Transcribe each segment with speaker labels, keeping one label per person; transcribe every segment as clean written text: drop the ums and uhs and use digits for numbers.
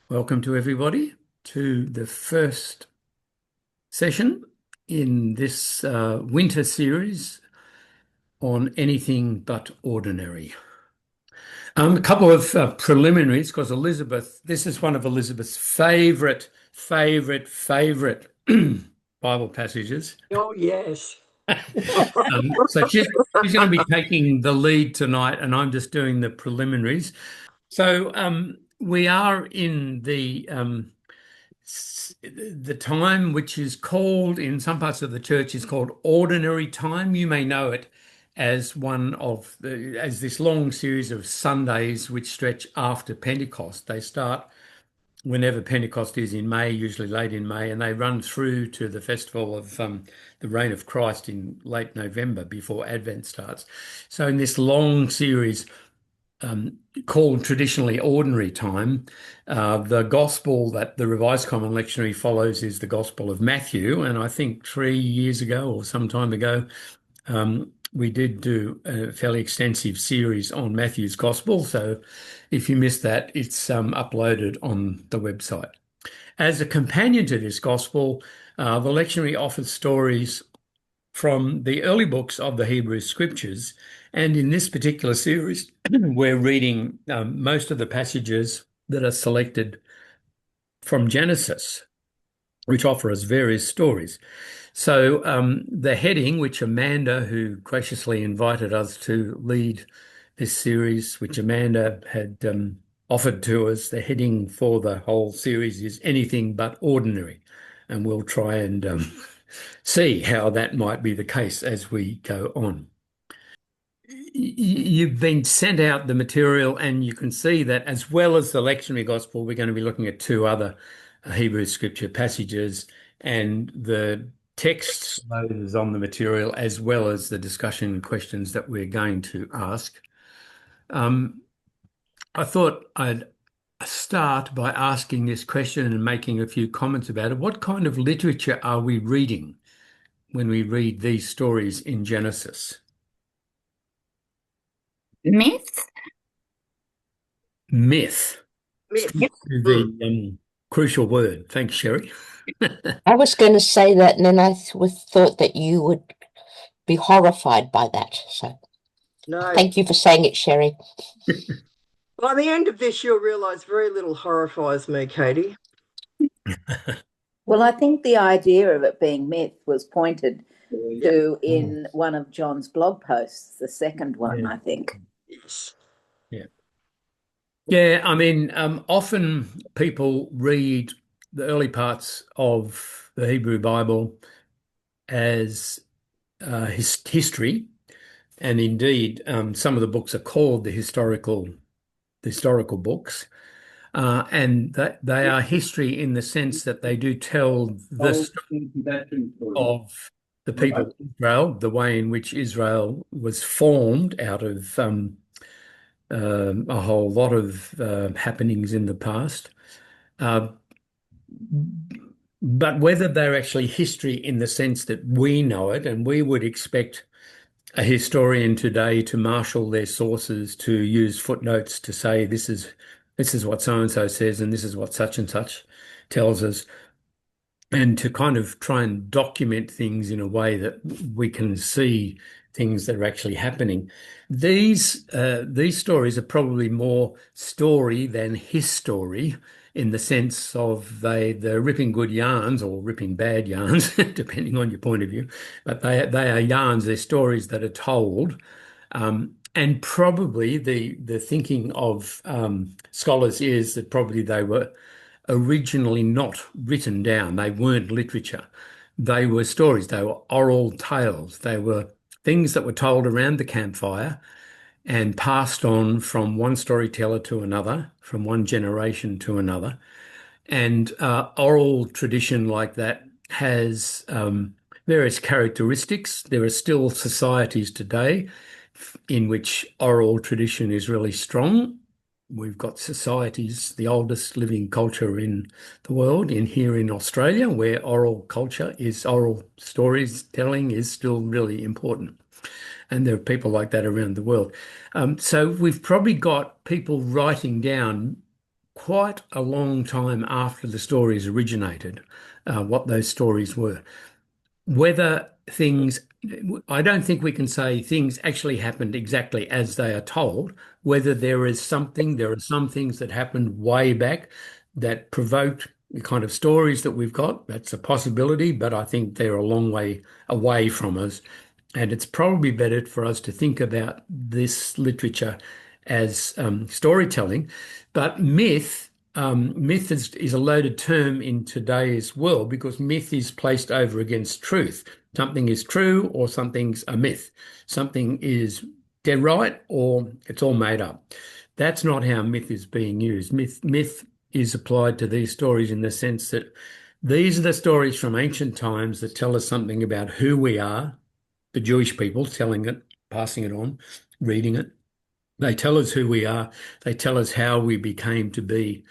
Speaker 1: Welcome to everybody to the first session in this winter series on anything but ordinary. A couple of preliminaries because this is one of Elizabeth's favorite Bible passages.
Speaker 2: Oh, yes.
Speaker 1: So she's going to be taking the lead tonight, and I'm just doing the preliminaries. So we are in the time which is called in some parts of the church is called ordinary time. You may know it as as this long series of Sundays which stretch after Pentecost. They start whenever Pentecost is in May, usually late in May, and they run through to the festival of the reign of Christ in late November before Advent starts. So in this long series called traditionally ordinary time. The gospel that the Revised Common Lectionary follows is the Gospel of Matthew. And I think 3 years ago or some time ago, we did do a fairly extensive series on Matthew's Gospel. So if you missed that, it's uploaded on the website. As a companion to this Gospel, the lectionary offers stories from the early books of the Hebrew Scriptures. And in this particular series, we're reading most of the passages that are selected from Genesis, which offer us various stories. So the heading, which Amanda, who graciously invited us to lead this series, which Amanda had offered to us, the heading for the whole series is Anything But Ordinary. And we'll try and see how that might be the case as we go on. You've been sent out the material, and you can see that as well as the lectionary gospel, we're going to be looking at two other Hebrew scripture passages, and the text is on the material as well as the discussion and questions that we're going to ask. I thought I'd start by asking this question and making a few comments about it. What kind of literature are we reading when we read these stories in Genesis?
Speaker 3: Myth?
Speaker 1: Myth.
Speaker 2: Myth.
Speaker 1: The crucial word. Thanks, Sherry.
Speaker 3: I was going to say that, and then I thought that you would be horrified by that. So
Speaker 2: No.
Speaker 3: thank you for saying it, Sherry.
Speaker 2: By the end of this, you'll realise very little horrifies me, Katie.
Speaker 4: Well, I think the idea of it being myth was pointed to in one of John's blog posts, the second one, I think.
Speaker 2: Yes.
Speaker 1: Yeah, I mean, often people read the early parts of the Hebrew Bible as history, and indeed, some of the books are called the historical books, and that they are history in the sense that they do tell the story of the people of Israel, the way in which Israel was formed out of a whole lot of happenings in the past. But whether they're actually history in the sense that we know it, and we would expect a historian today to marshal their sources, to use footnotes to say this is what so-and-so says and this is what such and such tells us, and to kind of try and document things in a way that we can see things that are actually happening. These stories are probably more story than history, in the sense of they're ripping good yarns or ripping bad yarns, depending on your point of view. But they are yarns, they're stories that are told. And probably the thinking of scholars is that probably they were originally not written down. They weren't literature. They were stories. They were oral tales. They were things that were told around the campfire and passed on from one storyteller to another, from one generation to another. And oral tradition like that has various characteristics. There are still societies today in which oral tradition is really strong. We've got societies, the oldest living culture in the world, here in Australia, where oral storytelling is still really important. And there are people like that around the world. So we've probably got people writing down quite a long time after the stories originated, what those stories were. Whether things, I don't think we can say things actually happened exactly as they are told, whether there are some things that happened way back that provoked the kind of stories that we've got. That's a possibility, but I think they're a long way away from us. And it's probably better for us to think about this literature as storytelling. But myth is a loaded term in today's world because myth is placed over against truth. Something is true or something's a myth. Something is dead right or it's all made up. That's not how myth is being used. Myth is applied to these stories in the sense that these are the stories from ancient times that tell us something about who we are, the Jewish people telling it, passing it on, reading it. They tell us who we are. They tell us how we became to be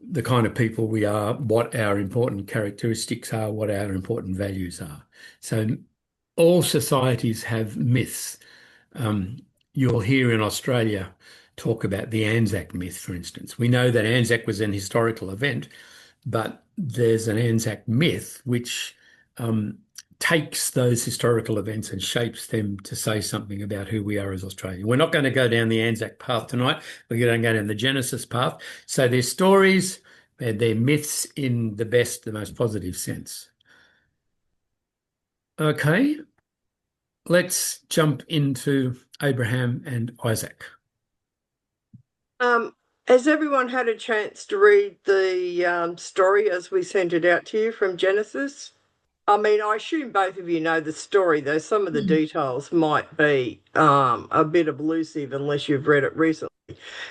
Speaker 1: the kind of people we are, what our important characteristics are, what our important values are. So all societies have myths. You'll hear in Australia talk about the Anzac myth, for instance. We know that Anzac was an historical event, but there's an Anzac myth which takes those historical events and shapes them to say something about who we are as Australians. We're not going to go down the Anzac path tonight. We're going to go down the Genesis path. So they're stories, they're myths in the best, the most positive sense. Okay, let's jump into Abraham and Isaac.
Speaker 2: Has everyone had a chance to read the story as we sent it out to you from Genesis? I mean, I assume both of you know the story, though some of the details might be a bit elusive unless you've read it recently.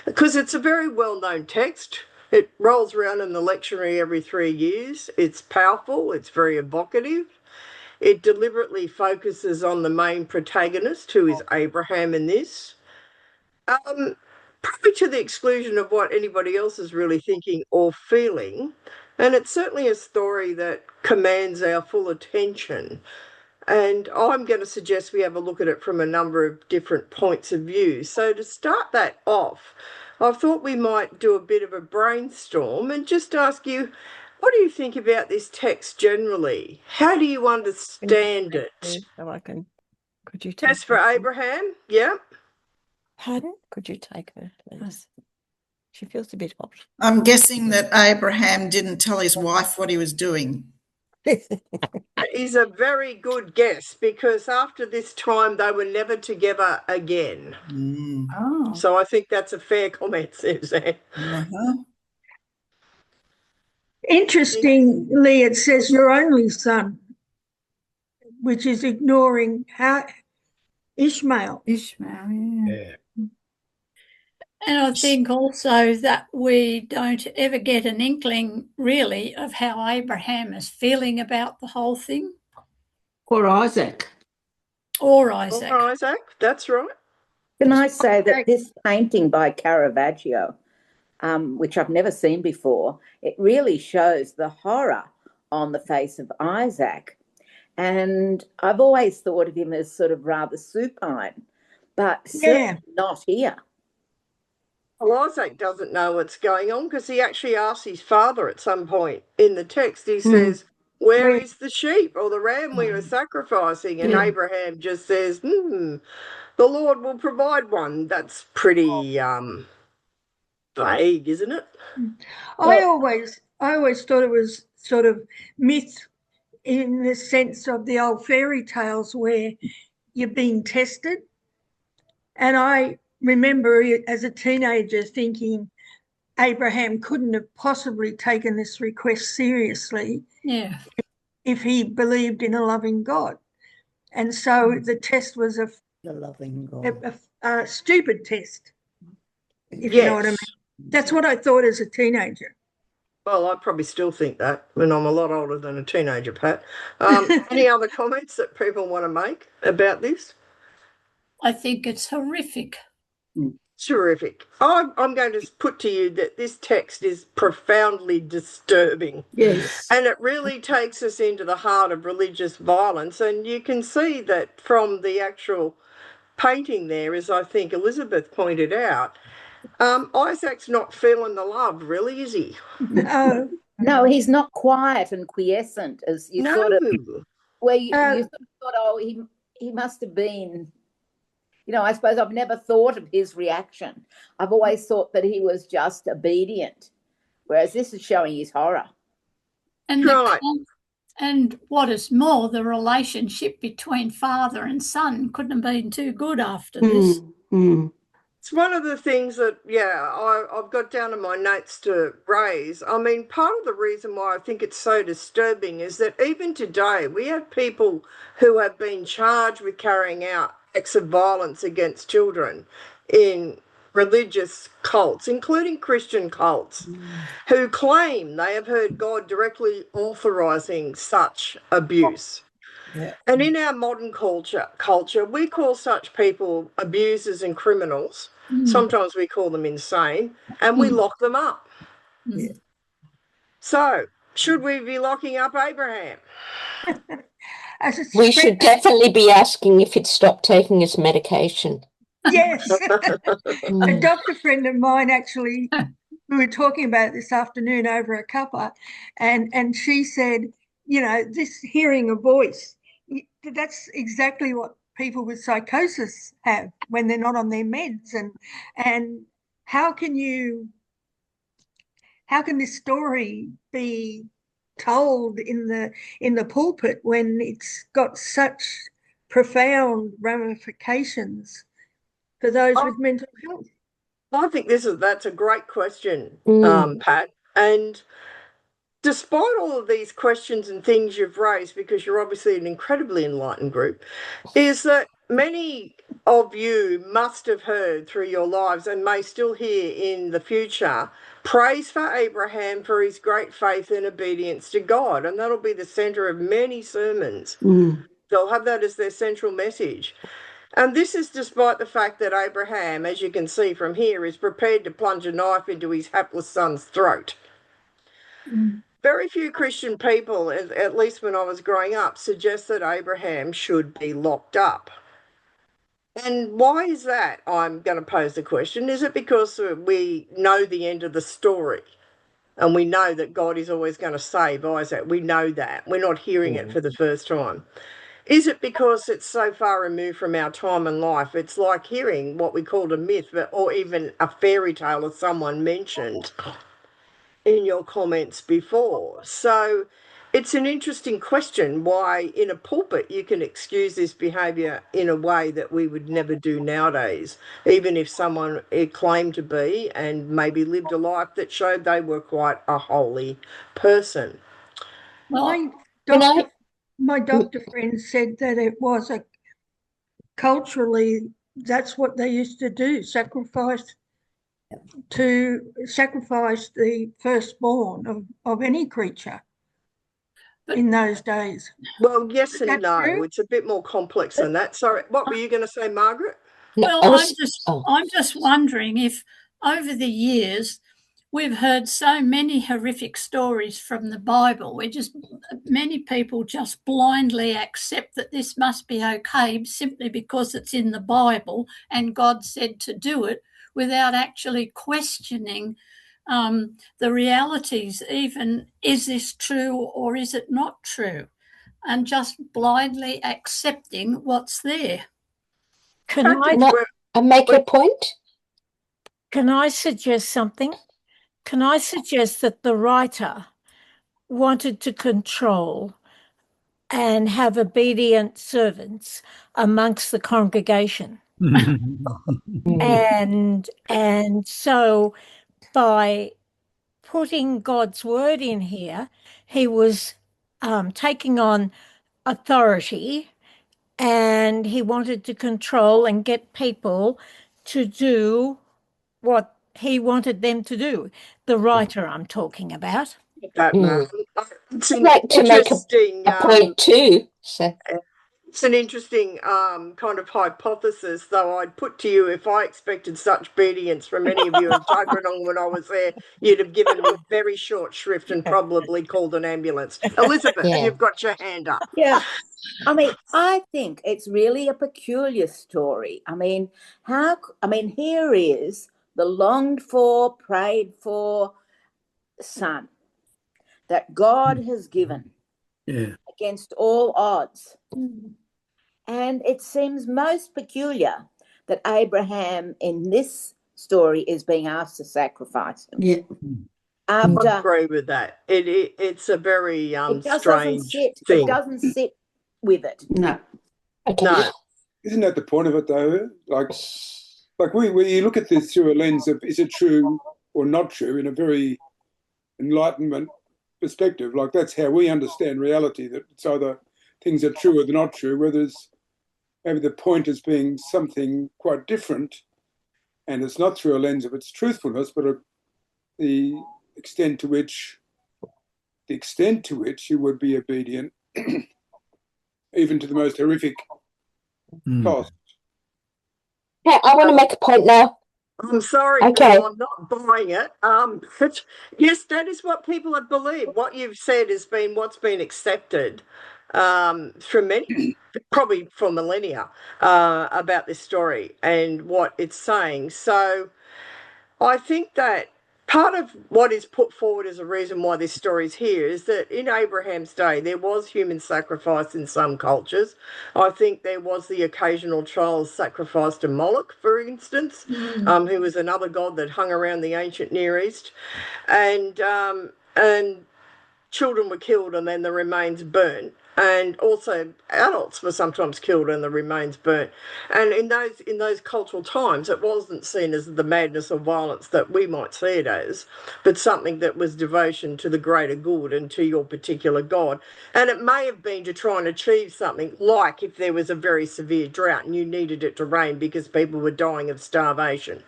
Speaker 2: Because it's a very well-known text. It rolls around in the lectionary every 3 years. It's powerful. It's very evocative. It deliberately focuses on the main protagonist, who is Abraham in this. Probably to the exclusion of what anybody else is really thinking or feeling. And it's certainly a story that commands our full attention. And I'm going to suggest we have a look at it from a number of different points of view. So to start that off, I thought we might do a bit of a brainstorm and just ask you, what do you think about this text generally? How do you understand it?
Speaker 5: So could you take
Speaker 2: Test for Abraham? Yeah.
Speaker 5: Pardon? Could you take her, please? She feels a bit hot.
Speaker 6: I'm guessing that Abraham didn't tell his wife what he was doing.
Speaker 2: Is a very good guess because after this time they were never together again.
Speaker 6: Oh.
Speaker 2: So I think that's a fair comment, Susan.
Speaker 7: Interestingly, it says your only son, which is ignoring Ishmael.
Speaker 1: Yeah.
Speaker 8: And I think also that we don't ever get an inkling, really, of how Abraham is feeling about the whole thing.
Speaker 3: Or Isaac.
Speaker 8: Or Isaac.
Speaker 2: Or Isaac, that's right.
Speaker 4: Can I say that this painting by Caravaggio, which I've never seen before, it really shows the horror on the face of Isaac. And I've always thought of him as sort of rather supine, but certainly not here.
Speaker 2: Well, Isaac doesn't know what's going on because he actually asks his father at some point in the text. He says, where is the sheep or the ram we were sacrificing? And Abraham just says, the Lord will provide one. That's pretty vague, isn't it?
Speaker 7: I always thought it was sort of myth in the sense of the old fairy tales where you're being tested. And I remember as a teenager thinking Abraham couldn't have possibly taken this request seriously if he believed in a loving God. And so the test was a stupid test, if you know what I mean. That's what I thought as a teenager.
Speaker 2: Well, I probably still think that when I'm a lot older than a teenager, Pat. Any other comments that people want to make about this?
Speaker 8: I think it's horrific.
Speaker 2: Terrific. I'm going to put to you that this text is profoundly disturbing.
Speaker 3: Yes.
Speaker 2: And it really takes us into the heart of religious violence. And you can see that from the actual painting there, as I think Elizabeth pointed out, Isaac's not feeling the love, really, is he?
Speaker 7: No.
Speaker 4: No, he's not quiet and quiescent as you
Speaker 2: No.
Speaker 4: sort of, where you
Speaker 7: Uh,
Speaker 4: sort of thought, oh, he must have been, I suppose I've never thought of his reaction. I've always thought that he was just obedient, whereas this is showing his horror.
Speaker 8: And
Speaker 2: Right.
Speaker 8: and what is more, the relationship between father and son couldn't have been too good after this.
Speaker 2: It's one of the things that, I've got down in my notes to raise. I mean, part of the reason why I think it's so disturbing is that even today we have people who have been charged with carrying out acts of violence against children in religious cults, including Christian cults, who claim they have heard God directly authorizing such abuse.
Speaker 6: Yeah.
Speaker 2: And in our modern culture, we call such people abusers and criminals. Sometimes we call them insane, and we lock them up.
Speaker 6: Yeah.
Speaker 2: So, should we be locking up Abraham?
Speaker 3: We should definitely be asking if he'd stopped taking his medication.
Speaker 7: Yes. A doctor friend of mine actually, we were talking about it this afternoon over a cuppa, and she said, this hearing a voice, that's exactly what people with psychosis have when they're not on their meds. And how can this story be told in the pulpit when it's got such profound ramifications for those with mental health?
Speaker 2: I think that's a great question, Pat. And despite all of these questions and things you've raised, because you're obviously an incredibly enlightened group, is that many of you must have heard through your lives and may still hear in the future praise for Abraham for his great faith and obedience to God. And that'll be the center of many sermons. They'll have that as their central message. And this is despite the fact that Abraham, as you can see from here, is prepared to plunge a knife into his hapless son's throat. Very few Christian people, at least when I was growing up, suggest that Abraham should be locked up. And why is that? I'm going to pose the question. Is it because we know the end of the story and we know that God is always going to save Isaac? We know that. We're not hearing it for the first time. Is it because it's so far removed from our time and life? It's like hearing what we called a myth or even a fairy tale, as someone mentioned in your comments before. So it's an interesting question why in a pulpit you can excuse this behaviour in a way that we would never do nowadays, even if someone claimed to be and maybe lived a life that showed they were quite a holy person.
Speaker 7: My doctor friend said that it was culturally, that's what they used to do, sacrifice the firstborn of any creature in those days.
Speaker 2: Well, yes and no. True? It's a bit more complex than that. Sorry, what were you going to say, Margaret?
Speaker 8: Well, I'm just wondering if over the years we've heard so many horrific stories from the Bible. Many people just blindly accept that this must be okay simply because it's in the Bible and God said to do it, without actually questioning the realities, even is this true or is it not true, and just blindly accepting what's there.
Speaker 3: Can I make a point?
Speaker 5: Can I suggest something? Can I suggest that the writer wanted to control and have obedient servants amongst the congregation? and so by putting God's word in here, he was taking on authority, and he wanted to control and get people to do what he wanted them to do. The writer I'm talking about.
Speaker 2: It's I'd like to make a
Speaker 3: point too. So.
Speaker 2: It's an interesting kind of hypothesis, though I'd put to you, if I expected such obedience from any of you in Tuggeranong when I was there, you'd have given me very short shrift and probably called an ambulance. Elizabeth, you've got your hand up.
Speaker 4: Yeah. I mean, I think it's really a peculiar story. I mean, here is the longed for, prayed for son that God has given against all odds. And it seems most peculiar that Abraham in this story is being asked to sacrifice him.
Speaker 9: Yeah.
Speaker 4: After,
Speaker 2: I agree with that. It's a very strange
Speaker 4: thing.
Speaker 2: thing.
Speaker 4: It doesn't sit with it.
Speaker 9: No.
Speaker 3: Okay.
Speaker 2: No.
Speaker 10: Isn't that the point of it, though? Like we look at this through a lens of is it true or not true in a very Enlightenment perspective. Like that's how we understand reality, that it's either things are true or they're not true, whether it's maybe the point as being something quite different, and it's not through a lens of its truthfulness, but the extent to which you would be obedient, even to the most horrific cost.
Speaker 3: Okay, I want to make a point now.
Speaker 2: I'm sorry,
Speaker 3: Okay.
Speaker 2: Bill, I'm not buying it. Yes, that is what people have believed. What you've said has been what's been accepted for many, probably for millennia, about this story and what it's saying. So I think that part of what is put forward as a reason why this story is here is that in Abraham's day, there was human sacrifice in some cultures. I think there was the occasional child sacrifice to Moloch, for instance, who was another god that hung around the ancient Near East. And children were killed and then the remains burnt. And also adults were sometimes killed and the remains burnt. And in those cultural times, it wasn't seen as the madness or violence that we might see it as, but something that was devotion to the greater good and to your particular God. And it may have been to try and achieve something, like if there was a very severe drought and you needed it to rain because people were dying of starvation.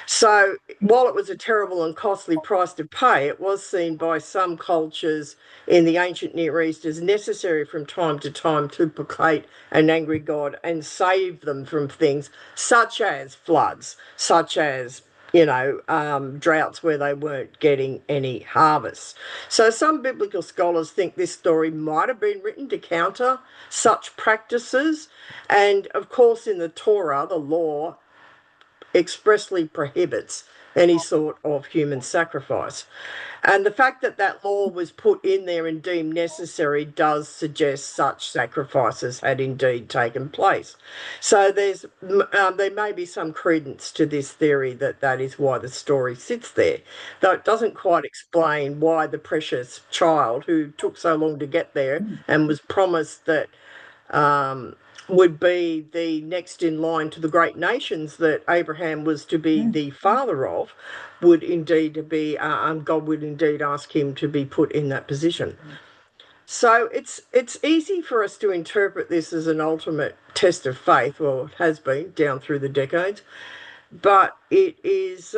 Speaker 2: So while it was a terrible and costly price to pay, it was seen by some cultures in the ancient Near East as necessary from time to time to placate an angry God and save them from things such as floods, such as droughts where they weren't getting any harvests. So some biblical scholars think this story might have been written to counter such practices. And of course, in the Torah, the law expressly prohibits any sort of human sacrifice. And the fact that that law was put in there and deemed necessary does suggest such sacrifices had indeed taken place. So there may be some credence to this theory that is why the story sits there, though it doesn't quite explain why the precious child who took so long to get there and was promised that would be the next in line to the great nations that Abraham was to be the father of, would indeed be, God would indeed ask him to be put in that position. So it's easy for us to interpret this as an ultimate test of faith, or it has been down through the decades, but it is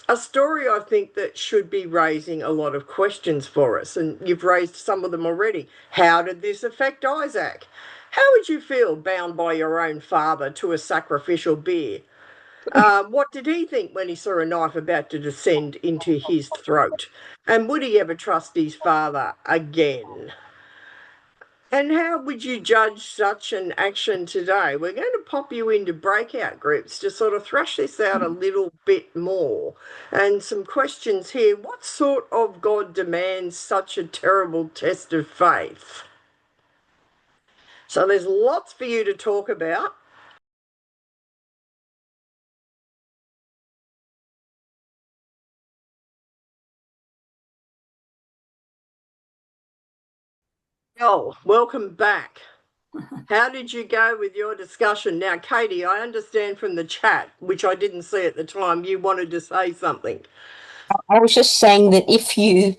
Speaker 2: a story, I think, that should be raising a lot of questions for us, and you've raised some of them already. How did this affect Isaac? How would you feel bound by your own father to a sacrificial bear? What did he think when he saw a knife about to descend into his throat? And would he ever trust his father again? And how would you judge such an action today? We're going to pop you into breakout groups to sort of thrash this out a little bit more. And some questions here. What sort of God demands such a terrible test of faith? So there's lots for you to talk about. Oh, welcome back. How did you go with your discussion? Now, Katie, I understand from the chat, which I didn't see at the time, you wanted to say something.
Speaker 3: I was just saying that if you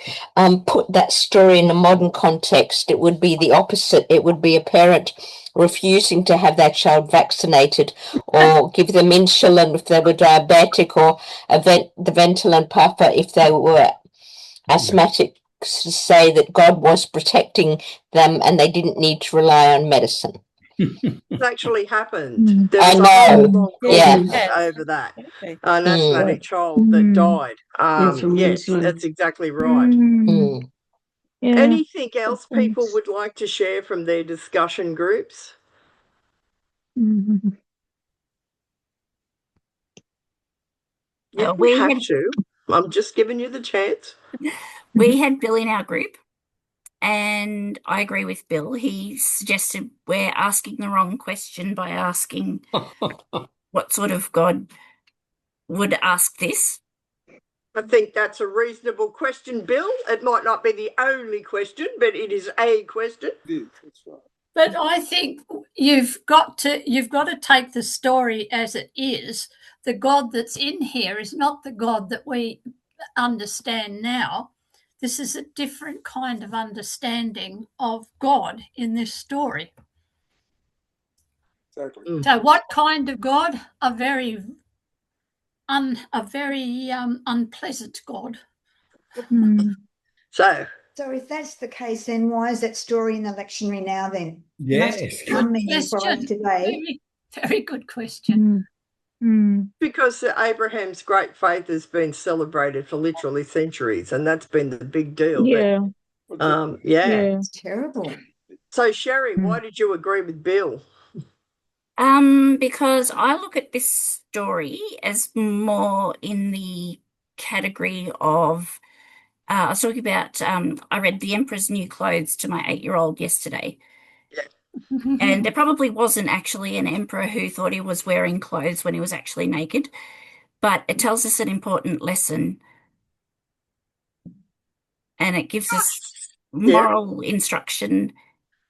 Speaker 3: put that story in a modern context, it would be the opposite. It would be a parent refusing to have their child vaccinated or give them insulin if they were diabetic, or the Ventolin puffer if they were asthmatic, to say that God was protecting them and they didn't need to rely on medicine.
Speaker 2: It's actually happened. There
Speaker 3: I
Speaker 2: was a whole
Speaker 3: know.
Speaker 2: long
Speaker 3: Yeah.
Speaker 2: conflict over that. An asthmatic child that died. Yes, that's exactly right.
Speaker 7: Yeah.
Speaker 2: Anything else people would like to share from their discussion groups? You
Speaker 9: we
Speaker 2: have
Speaker 9: had
Speaker 2: to. I'm just giving you the chance.
Speaker 9: we had Bill in our group, and I agree with Bill. He suggested we're asking the wrong question by asking what sort of God would ask this.
Speaker 2: I think that's a reasonable question, Bill. It might not be the only question, but it is a question.
Speaker 10: That's right.
Speaker 8: But I think you've got to take the story as it is. The God that's in here is not the God that we understand now. This is a different kind of understanding of God in this story.
Speaker 10: Exactly.
Speaker 8: So, what kind of God? A very unpleasant God.
Speaker 2: So
Speaker 11: if that's the case, then why is that story in the lectionary now then?
Speaker 1: Yes.
Speaker 11: Good question.
Speaker 8: Today. Very good question.
Speaker 2: Because Abraham's great faith has been celebrated for literally centuries, and that's been the big deal.
Speaker 5: Yeah.
Speaker 2: But, yeah.
Speaker 11: It's terrible.
Speaker 2: So, Sherry, why did you agree with Bill?
Speaker 9: Because I look at this story as more in the category of, I was talking about, I read The Emperor's New Clothes to my 8-year-old yesterday.
Speaker 2: Yeah.
Speaker 9: And there probably wasn't actually an emperor who thought he was wearing clothes when he was actually naked. But it tells us an important lesson. And it gives us moral instruction.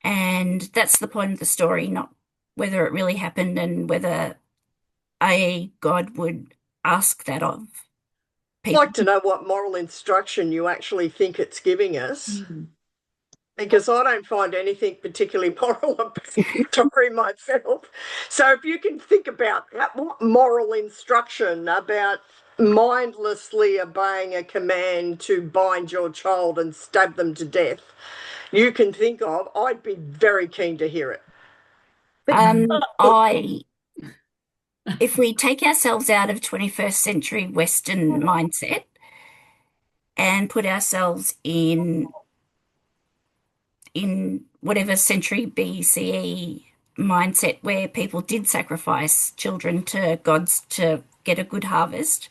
Speaker 9: And that's the point of the story, not whether it really happened and whether a God would ask that of people.
Speaker 2: I'd like to know what moral instruction you actually think it's giving us. Because I don't find anything particularly moral about the story myself. So if you can think about what moral instruction about mindlessly obeying a command to bind your child and stab them to death you can think of, I'd be very keen to hear it.
Speaker 9: If we take ourselves out of 21st century Western mindset and put ourselves in whatever century BCE mindset where people did sacrifice children to gods to get a good harvest,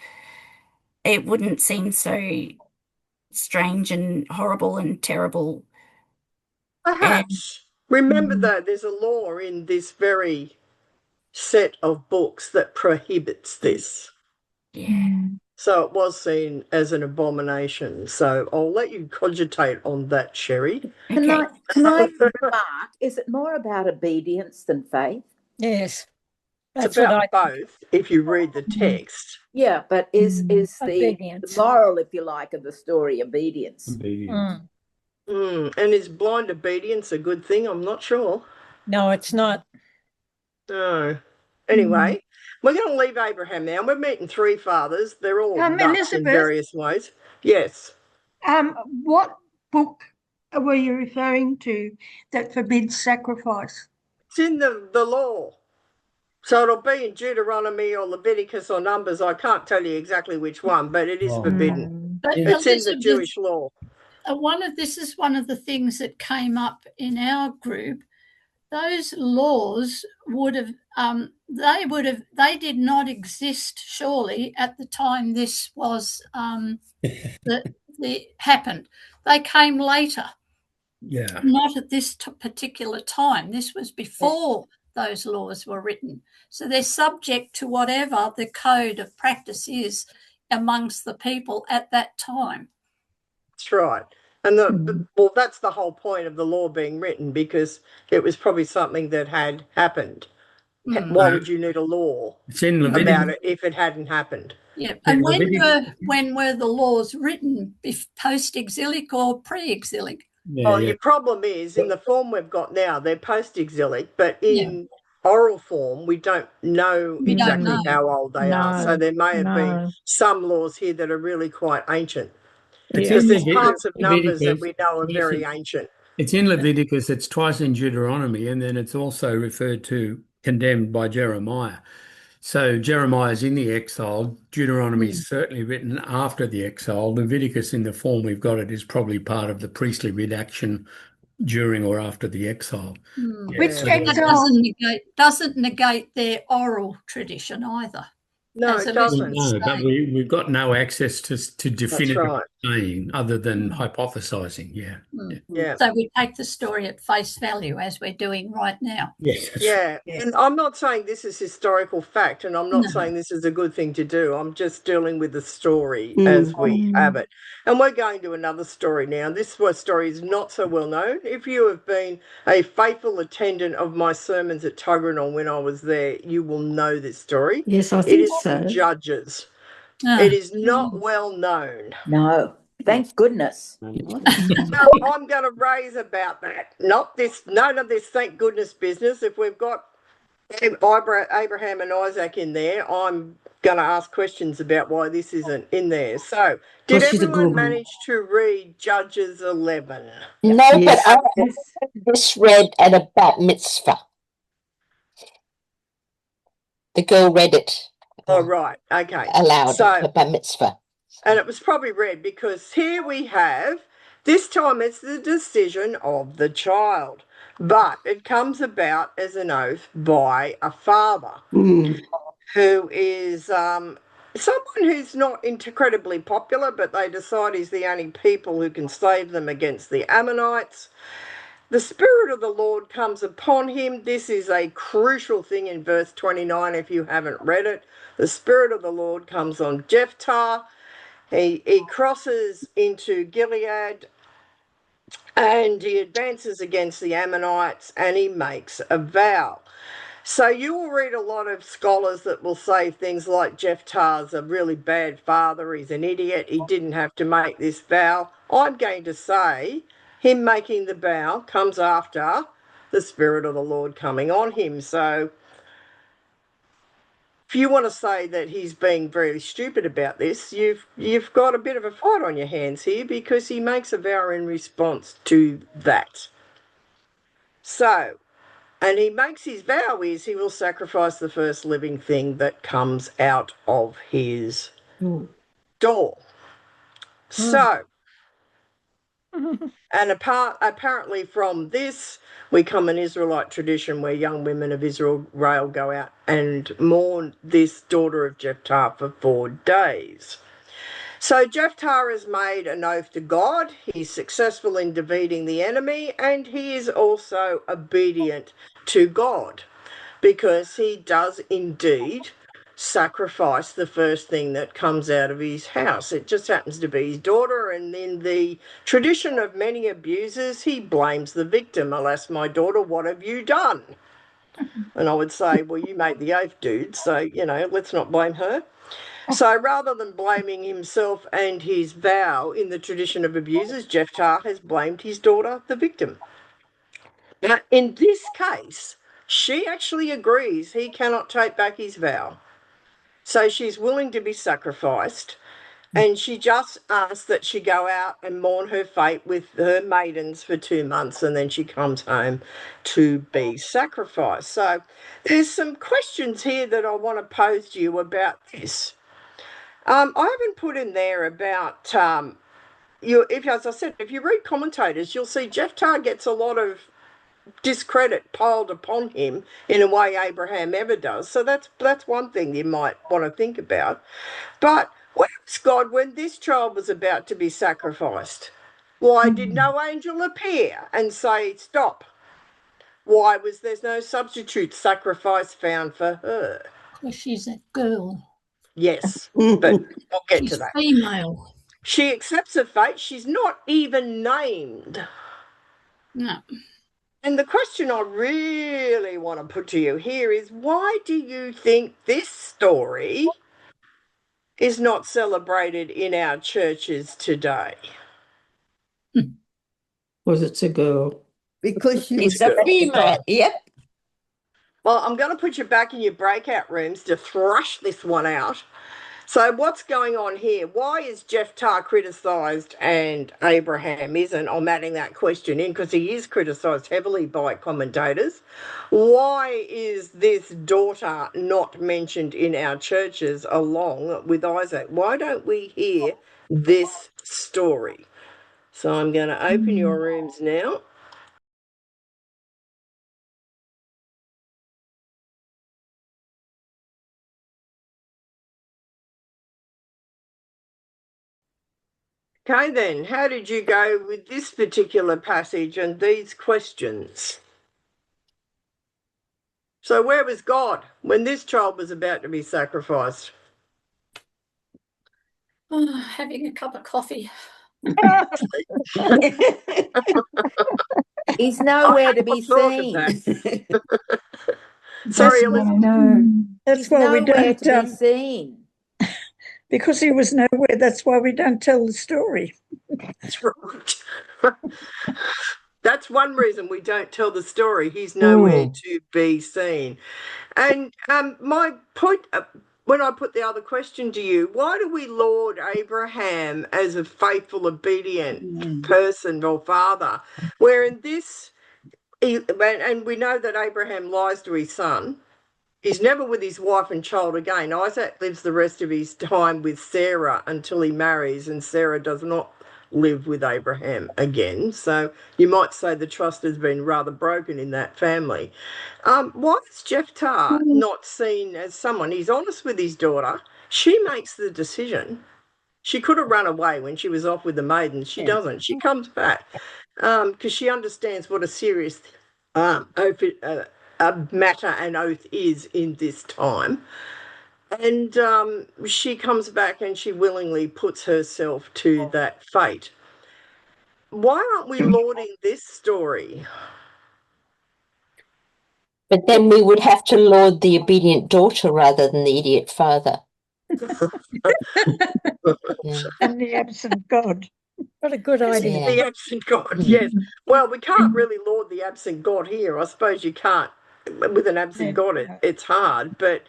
Speaker 9: it wouldn't seem so strange and horrible and terrible.
Speaker 2: Perhaps. Remember, though, there's a law in this very set of books that prohibits this.
Speaker 9: Yeah.
Speaker 2: So it was seen as an abomination. So I'll let you cogitate on that, Sherry.
Speaker 4: Can I remark, is it more about obedience than faith?
Speaker 5: Yes.
Speaker 2: It's about both, if you read the text.
Speaker 4: Yeah, but is the moral, if you like, of the story obedience?
Speaker 1: Obedience.
Speaker 2: And is blind obedience a good thing? I'm not sure.
Speaker 5: No, it's not.
Speaker 2: No. Anyway, we're going to leave Abraham now. We're meeting three fathers. They're all nuts in various ways. Yes.
Speaker 7: What book were you referring to that forbids sacrifice?
Speaker 2: It's in the law. So it'll be in Deuteronomy or Leviticus or Numbers. I can't tell you exactly which one, but it is forbidden.
Speaker 8: But
Speaker 2: it's in the Jewish law.
Speaker 8: This is one of the things that came up in our group. Those laws they did not exist surely at the time this was happened. They came later.
Speaker 1: Yeah.
Speaker 8: Not at this particular time. This was before those laws were written. So they're subject to whatever the code of practice is amongst the people at that time.
Speaker 2: That's right. And that's the whole point of the law being written, because it was probably something that had happened. Why would you need a law about it if it hadn't happened?
Speaker 8: Yeah. And when were the laws written? Post-exilic or pre-exilic?
Speaker 2: Your problem is, in the form we've got now, they're post-exilic, but in oral form, we don't know exactly how old they are. So there may have been some laws here that are really quite ancient. Because there's parts of Numbers that we know are very ancient.
Speaker 1: It's in Leviticus, it's twice in Deuteronomy, and then it's also referred to, condemned by Jeremiah. So Jeremiah's in the exile. Deuteronomy is certainly written after the exile. Leviticus, in the form we've got it, is probably part of the priestly redaction during or after the exile.
Speaker 7: Which
Speaker 8: doesn't negate their oral tradition either.
Speaker 2: No,
Speaker 8: as
Speaker 2: it
Speaker 8: Elizabeth
Speaker 2: doesn't.
Speaker 1: No, but
Speaker 8: said.
Speaker 1: we've got no access to
Speaker 2: That's
Speaker 1: definitive
Speaker 2: right.
Speaker 1: saying other than hypothesizing. Yeah.
Speaker 2: Yeah.
Speaker 8: So we take the story at face value as we're doing right now.
Speaker 1: Yes, that's
Speaker 2: Yeah, and I'm not saying this is historical fact, and I'm not
Speaker 8: No.
Speaker 2: saying this is a good thing to do. I'm just dealing with the story as we have it. And we're going to another story now. This story is not so well known. If you have been a faithful attendant of my sermons at Tuggeranong when I was there, you will know this story.
Speaker 12: Yes, I
Speaker 2: It
Speaker 12: think
Speaker 2: is
Speaker 12: so.
Speaker 2: from Judges.
Speaker 8: Ah,
Speaker 2: It is not well known.
Speaker 4: No, thank goodness.
Speaker 2: Well, I'm going to raise about that. Not this, none of this thank goodness business. If we've got Abraham and Isaac in there, I'm going to ask questions about why this isn't in there. So, did
Speaker 12: She's a
Speaker 2: everyone
Speaker 12: good one.
Speaker 2: manage to read Judges 11?
Speaker 3: No, but
Speaker 12: Yes.
Speaker 3: I heard this read at a bat mitzvah. The girl read it
Speaker 2: Oh, right. Okay.
Speaker 3: aloud
Speaker 2: So,
Speaker 3: at a bat mitzvah.
Speaker 2: and it was probably read because here we have, this time it's the decision of the child, but it comes about as an oath by a father who is someone who's not incredibly popular, but they decide he's the only people who can save them against the Ammonites. The Spirit of the Lord comes upon him. This is a crucial thing in verse 29 if you haven't read it. The Spirit of the Lord comes on Jephthah. He crosses into Gilead and he advances against the Ammonites and he makes a vow. So you will read a lot of scholars that will say things like Jephthah's a really bad father, he's an idiot, he didn't have to make this vow. I'm going to say him making the vow comes after the Spirit of the Lord coming on him. So if you want to say that he's being very stupid about this, you've got a bit of a fight on your hands here because he makes a vow in response to that. So, and he makes his vow is he will sacrifice the first living thing that comes out of his door. So, and apparently from this, we come an Israelite tradition where young women of Israel go out and mourn this daughter of Jephthah for 4 days. So Jephthah has made an oath to God. He's successful in defeating the enemy, and he is also obedient to God because he does indeed sacrifice the first thing that comes out of his house. It just happens to be his daughter, and in the tradition of many abusers, he blames the victim. Alas, my daughter, what have you done? And I would say, well, you made the oath, dude, so, let's not blame her. So rather than blaming himself and his vow in the tradition of abusers, Jephthah has blamed his daughter, the victim. Now, in this case, she actually agrees he cannot take back his vow. So she's willing to be sacrificed, and she just asks that she go out and mourn her fate with her maidens for 2 months, and then she comes home to be sacrificed. So there's some questions here that I want to pose to you about this. I haven't put in there about as I said, if you read commentators, you'll see Jephthah gets a lot of discredit piled upon him in a way Abraham ever does. So that's one thing you might want to think about. But where was God when this child was about to be sacrificed? Why did no angel appear and say, stop? Why was there no substitute sacrifice found for her?
Speaker 8: Because she's a girl.
Speaker 2: Yes, but we'll get to that.
Speaker 8: She's female.
Speaker 2: She accepts her fate. She's not even named.
Speaker 8: No.
Speaker 2: And the question I really want to put to you here is, why do you think this story is not celebrated in our churches today?
Speaker 12: Was it's a girl.
Speaker 4: Because
Speaker 3: It's a female. Yep.
Speaker 2: Well, I'm going to put you back in your breakout rooms to thrash this one out. So what's going on here? Why is Jephthah criticised and Abraham isn't? I'm adding that question in because he is criticised heavily by commentators. Why is this daughter not mentioned in our churches along with Isaac? Why don't we hear this story? So I'm going to open your rooms now. Okay, then, how did you go with this particular passage and these questions? So where was God when this child was about to be sacrificed?
Speaker 8: Oh, having a cup of coffee.
Speaker 4: He's nowhere to be seen.
Speaker 2: Sorry, Elizabeth.
Speaker 7: That's why we
Speaker 4: nowhere
Speaker 7: don't
Speaker 4: to be seen.
Speaker 7: because he was nowhere. That's why we don't tell the story.
Speaker 2: That's right. That's one reason we don't tell the story. He's nowhere to be seen. And my point, when I put the other question to you, why do we laud Abraham as a faithful, obedient person or father? Where in this, and we know that Abraham lies to his son. He's never with his wife and child again. Isaac lives the rest of his time with Sarah until he marries, and Sarah does not live with Abraham again. So you might say the trust has been rather broken in that family. Why is Jephthah not seen as someone? He's honest with his daughter. She makes the decision. She could have run away when she was off with the maidens. She doesn't. She comes back because she understands what a serious matter and oath is in this time. And she comes back and she willingly puts herself to that fate. Why aren't we lauding this story?
Speaker 3: But then we would have to laud the obedient daughter rather than the idiot father.
Speaker 7: And the absent God.
Speaker 5: What a good idea.
Speaker 2: The absent God, yes. Well, we can't really laud the absent God here. I suppose you can't. With an absent God, it's hard, but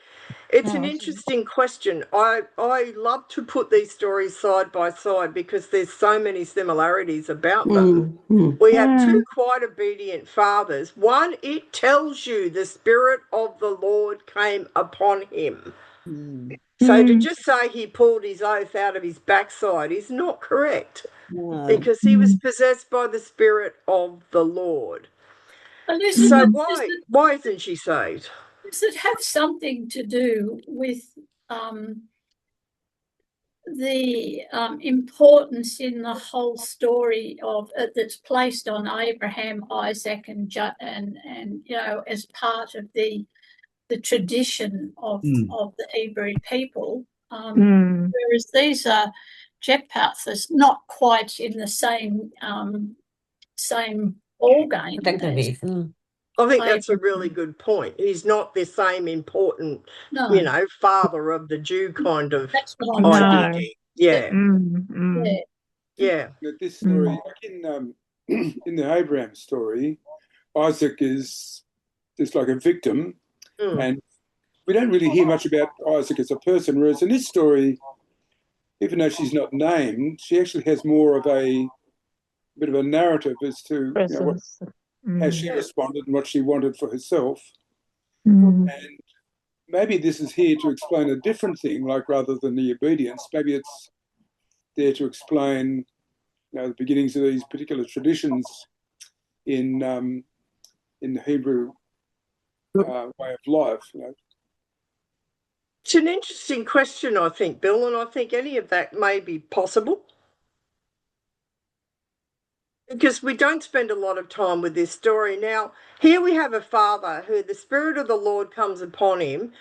Speaker 2: it's an interesting question. I love to put these stories side by side because there's so many similarities about them. We have two quite obedient fathers. One, it tells you the Spirit of the Lord came upon him. So to just say he pulled his oath out of his backside is not correct because he was possessed by the Spirit of the Lord.
Speaker 8: Elizabeth,
Speaker 2: So why isn't she saved?
Speaker 8: Does it have something to do with the importance in the whole story of that's placed on Abraham, Isaac, and you know, as part of the tradition of the Hebrew people, whereas these are Jephthahs not quite in the same ball game.
Speaker 2: I think that's a really good point. He's not the same important, you know, father of the Jew kind of identity. Yeah. Yeah.
Speaker 10: This story, like in the Abraham story, Isaac is just like a victim, and we don't really hear much about Isaac as a person. Whereas in this story, even though she's not named, she actually has more of a bit of a narrative as to you know, how she responded and what she wanted for herself. And maybe this is here to explain a different thing, like rather than the obedience, maybe it's there to explain the beginnings of these particular traditions in the Hebrew way of life.
Speaker 2: It's an interesting question, I think, Bill, and I think any of that may be possible. Because we don't spend a lot of time with this story. Now, here we have a father who the Spirit of the Lord comes upon him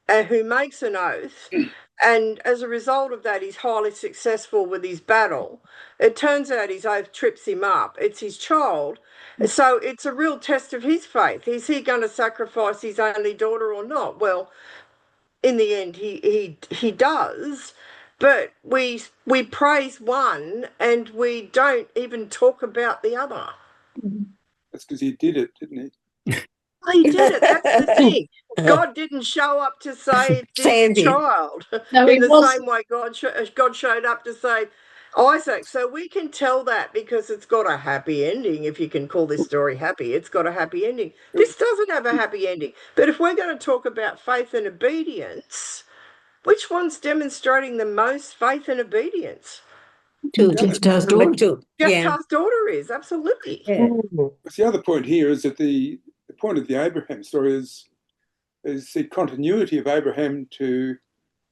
Speaker 2: and who makes an oath. And as a result of that, he's highly successful with his battle. It turns out his oath trips him up. It's his child. So it's a real test of his faith. Is he going to sacrifice his only daughter or not? Well, in the end, he does. But we praise one and we don't even talk about the other.
Speaker 10: That's because he did it, didn't he?
Speaker 2: He did it. That's the thing. God didn't show up to save this child in the same way God showed up to save Isaac. So we can tell that because it's got a happy ending. If you can call this story happy, it's got a happy ending. This doesn't have a happy ending. But if we're going to talk about faith and obedience, which one's demonstrating the most faith and obedience?
Speaker 12: Jephthah's daughter.
Speaker 2: Jephthah's daughter is, absolutely.
Speaker 10: The other point here is that the point of the Abraham story is the continuity of Abraham to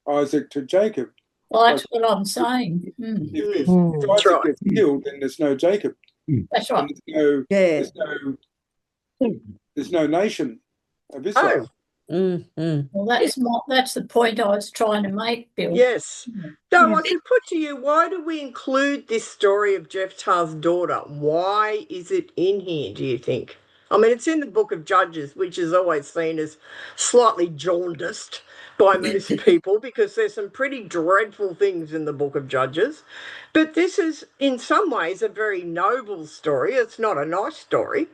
Speaker 10: Isaac to Jacob.
Speaker 8: Well, that's what I'm saying.
Speaker 10: If Isaac gets killed, then there's no Jacob.
Speaker 8: That's right.
Speaker 10: And there's no nation of Israel.
Speaker 8: Well, that's the point I was trying to make, Bill.
Speaker 2: Yes. No, I could put to you, why do we include this story of Jephthah's daughter? Why is it in here, do you think? I mean, it's in the book of Judges, which is always seen as slightly jaundiced by most people because there's some pretty dreadful things in the book of Judges. But this is, in some ways, a very noble story. It's not a nice story.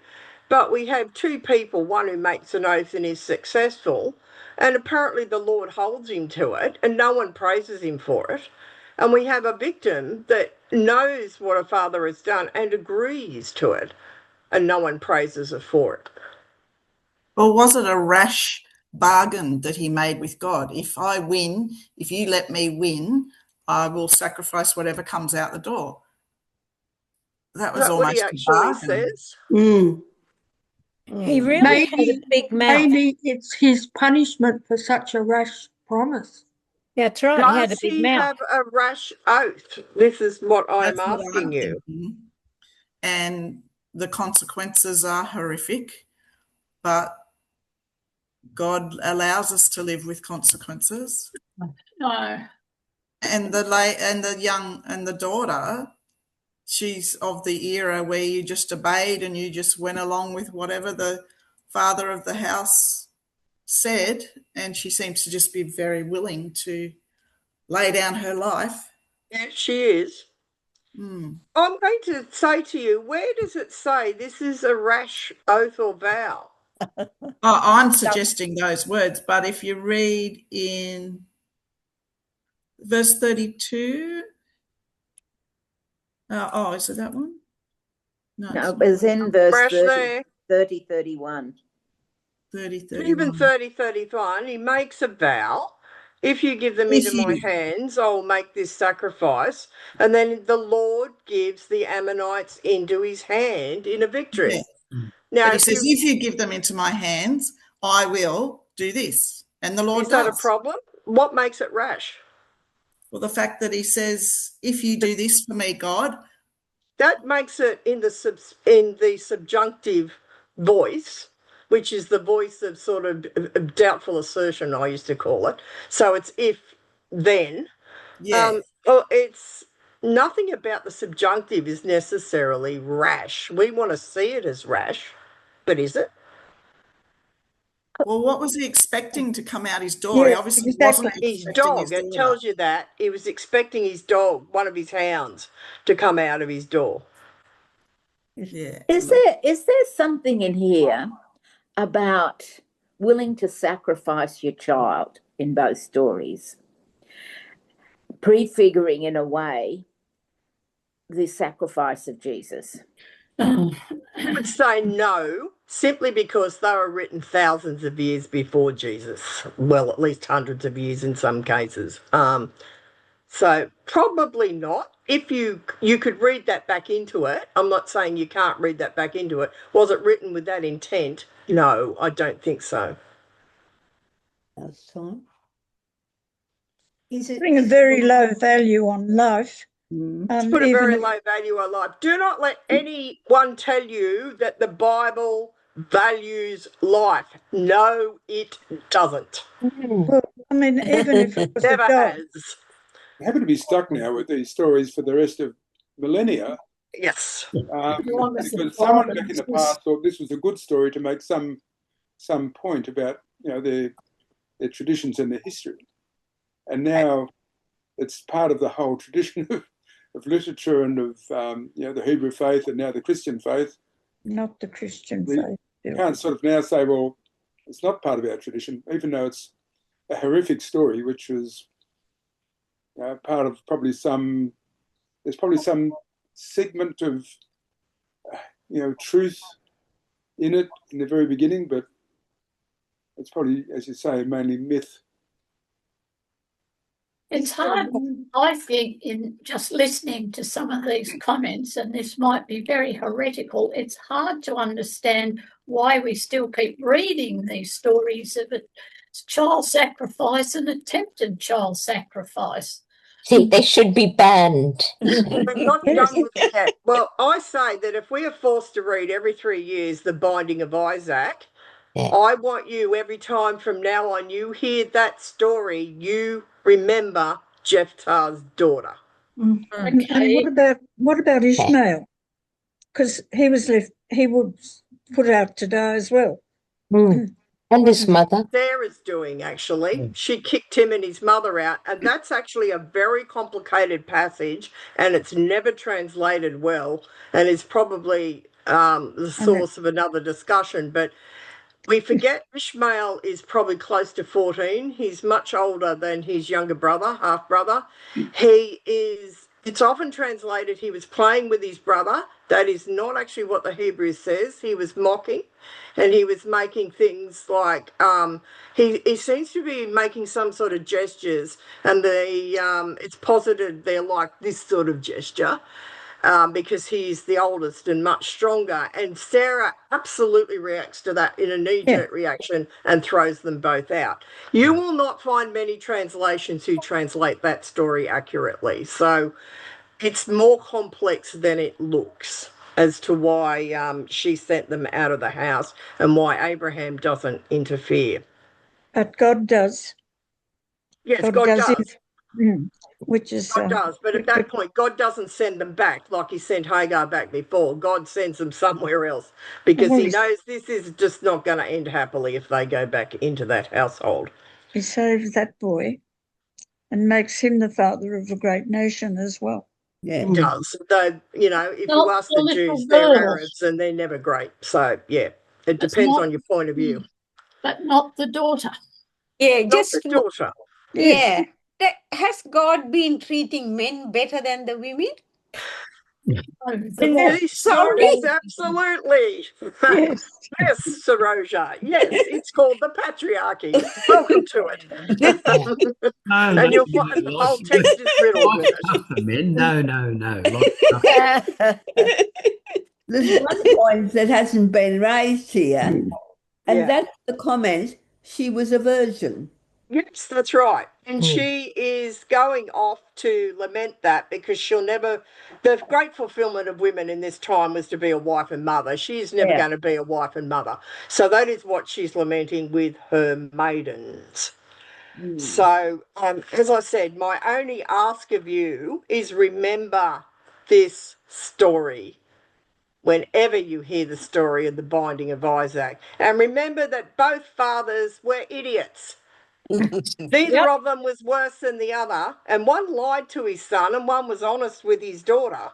Speaker 2: But we have two people, one who makes an oath and is successful, and apparently the Lord holds him to it, and no one praises him for it. And we have a victim that knows what a father has done and agrees to it, and no one praises her for it.
Speaker 6: Well, was it a rash bargain that he made with God? If I win, if you let me win, I will sacrifice whatever comes out the door. That was almost
Speaker 2: what he actually says.
Speaker 5: He really had a big mouth.
Speaker 7: Maybe it's his punishment for such a rash promise.
Speaker 5: That's right. He had a
Speaker 2: Does
Speaker 5: big
Speaker 2: he
Speaker 5: mouth.
Speaker 2: have a rash oath? This is what I'm asking you.
Speaker 6: And the consequences are horrific, but God allows us to live with consequences.
Speaker 8: No.
Speaker 6: And the daughter, she's of the era where you just obeyed and you just went along with whatever the father of the house said, and she seems to just be very willing to lay down her life.
Speaker 2: Yes, she is. I'm going to say to you, where does it say this is a rash oath or vow?
Speaker 6: I'm suggesting those words, but if you read in verse 32, is it that one?
Speaker 4: No, it was in verse 30, 31.
Speaker 6: 31.
Speaker 2: Even 31, he makes a vow. If you give them into my hands, I'll make this sacrifice. And then the Lord gives the Ammonites into his hand in a victory.
Speaker 6: Yeah.
Speaker 2: Now,
Speaker 6: but he says, if you give them into my hands, I will do this. And the Lord does.
Speaker 2: Is that a problem? What makes it rash?
Speaker 6: Well, the fact that he says, if you do this for me, God.
Speaker 2: That makes it in the subjunctive voice, which is the voice of sort of doubtful assertion, I used to call it. So it's if, then.
Speaker 6: Yeah.
Speaker 2: It's nothing about the subjunctive is necessarily rash. We want to see it as rash, but is it?
Speaker 6: Well, what was he expecting to come out his door? He obviously wasn't
Speaker 2: his dog. It tells you that. He was expecting his dog, one of his hounds, to come out of his door.
Speaker 6: Yeah.
Speaker 4: Is there something in here about willing to sacrifice your child in both stories, prefiguring in a way the sacrifice of Jesus?
Speaker 2: I would say no, simply because they were written thousands of years before Jesus. Well, at least hundreds of years in some cases. So probably not. If you could read that back into it, I'm not saying you can't read that back into it. Was it written with that intent? No, I don't think so.
Speaker 11: That's time.
Speaker 7: Putting a very low value on life.
Speaker 2: Put a very low value on life. Do not let anyone tell you that the Bible values life. No, it doesn't.
Speaker 7: Well, I mean, even if it was
Speaker 2: never has.
Speaker 10: I happen to be stuck now with these stories for the rest of millennia.
Speaker 2: Yes.
Speaker 10: Because someone back in the past thought this was a good story to make some point about their traditions and their history, and now it's part of the whole tradition of literature and of the Hebrew faith and now the Christian faith.
Speaker 7: Not the Christian faith.
Speaker 10: You can't sort of now say, well, it's not part of our tradition, even though it's a horrific story, which was part of there's probably some segment of truth in it in the very beginning, but it's probably, as you say, mainly myth.
Speaker 8: It's hard, I think, in just listening to some of these comments, and this might be very heretical, it's hard to understand why we still keep reading these stories of a child sacrifice and attempted child sacrifice.
Speaker 3: See, they should be banned.
Speaker 2: We're not done with it yet. Well, I say that if we are forced to read every 3 years the Binding of Isaac, I want you, every time from now on you hear that story, you remember Jephthah's daughter.
Speaker 7: And what about Ishmael? Because he was put out to die as well.
Speaker 3: And his mother.
Speaker 2: Sarah's doing, actually. She kicked him and his mother out, and that's actually a very complicated passage, and it's never translated well, and is probably the source of another discussion. But we forget Ishmael is probably close to 14. He's much older than his younger brother, half brother. It's often translated he was playing with his brother. That is not actually what the Hebrew says. He was mocking, and he was making things like he seems to be making some sort of gestures, and it's posited they're like this sort of gesture. Because he's the oldest and much stronger. And Sarah absolutely reacts to that in a knee-jerk reaction and throws them both out. You will not find many translations who translate that story accurately. So it's more complex than it looks as to why she sent them out of the house and why Abraham doesn't interfere.
Speaker 7: But God does.
Speaker 2: Yes, God does.
Speaker 7: Which is
Speaker 2: God does, but at that point, God doesn't send them back like he sent Hagar back before. God sends them somewhere else because he knows this is just not going to end happily if they go back into that household.
Speaker 7: He saves that boy and makes him the father of a great nation as well.
Speaker 2: Yeah, he does. Though, if you ask the Jews, they're Arabs and they're never great. So, yeah, it depends on your point of view.
Speaker 8: But not the daughter.
Speaker 12: Yeah,
Speaker 2: not the daughter.
Speaker 12: Yeah. Has God been treating men better than the women?
Speaker 2: In these stories, absolutely. Yes, Saroja. Yes, it's called the patriarchy. Welcome to it. And you'll find the whole text is riddled with it.
Speaker 1: Men. No.
Speaker 13: There's one point that hasn't been raised here, and that's the comment, she was a virgin.
Speaker 2: Yes, that's right. And she is going off to lament that because the great fulfillment of women in this time was to be a wife and mother. She is never going to be a wife and mother. So that is what she's lamenting with her maidens. So, as I said, my only ask of you is remember this story whenever you hear the story of the binding of Isaac. And remember that both fathers were idiots. Neither of them was worse than the other, and one lied to his son and one was honest with his daughter.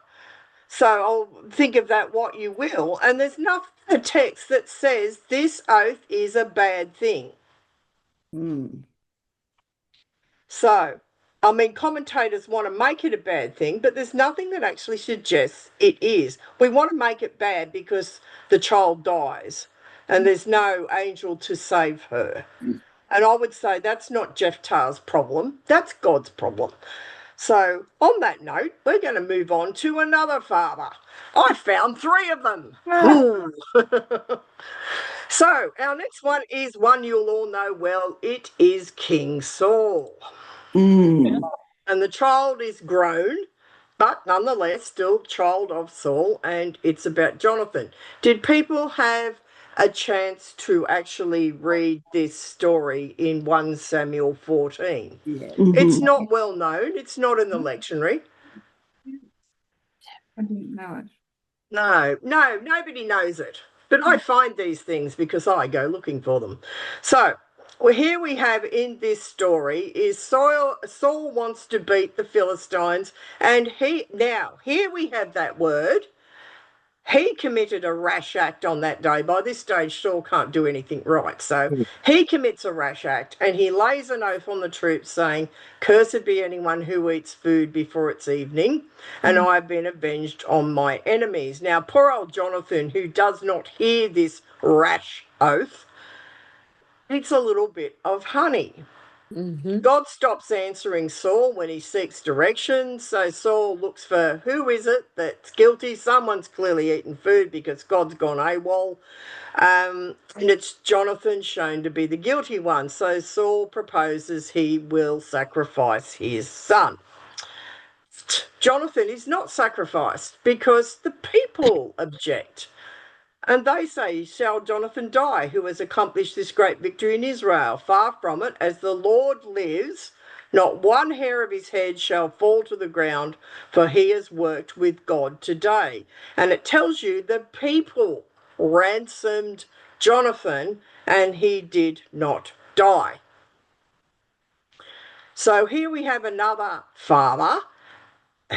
Speaker 2: So I'll think of that what you will. And there's nothing in the text that says this oath is a bad thing. So, commentators want to make it a bad thing, but there's nothing that actually suggests it is. We want to make it bad because the child dies and there's no angel to save her. And I would say that's not Jephthah's problem, that's God's problem. So, on that note, we're going to move on to another father. I found 3 of them. So, our next one is one you'll all know well. It is King Saul. And the child is grown, but nonetheless still child of Saul, and it's about Jonathan. Did people have a chance to actually read this story in 1 Samuel 14? It's not well known. It's not in the lectionary.
Speaker 13: I didn't know it.
Speaker 2: No, nobody knows it. But I find these things because I go looking for them. So, here we have in this story is Saul wants to beat the Philistines, and here we have that word. He committed a rash act on that day. By this stage, Saul can't do anything right. So he commits a rash act and he lays an oath on the troops saying, "Cursed be anyone who eats food before it's evening, and I have been avenged on my enemies." Now, poor old Jonathan, who does not hear this rash oath, eats a little bit of honey. God stops answering Saul when he seeks direction. So Saul looks for who is it that's guilty. Someone's clearly eaten food because God's gone AWOL. And it's Jonathan shown to be the guilty one. So Saul proposes he will sacrifice his son. Jonathan is not sacrificed because the people object. And they say, shall Jonathan die, who has accomplished this great victory in Israel? Far from it, as the Lord lives, not one hair of his head shall fall to the ground, for he has worked with God today. And it tells you the people ransomed Jonathan, and he did not die. So here we have another father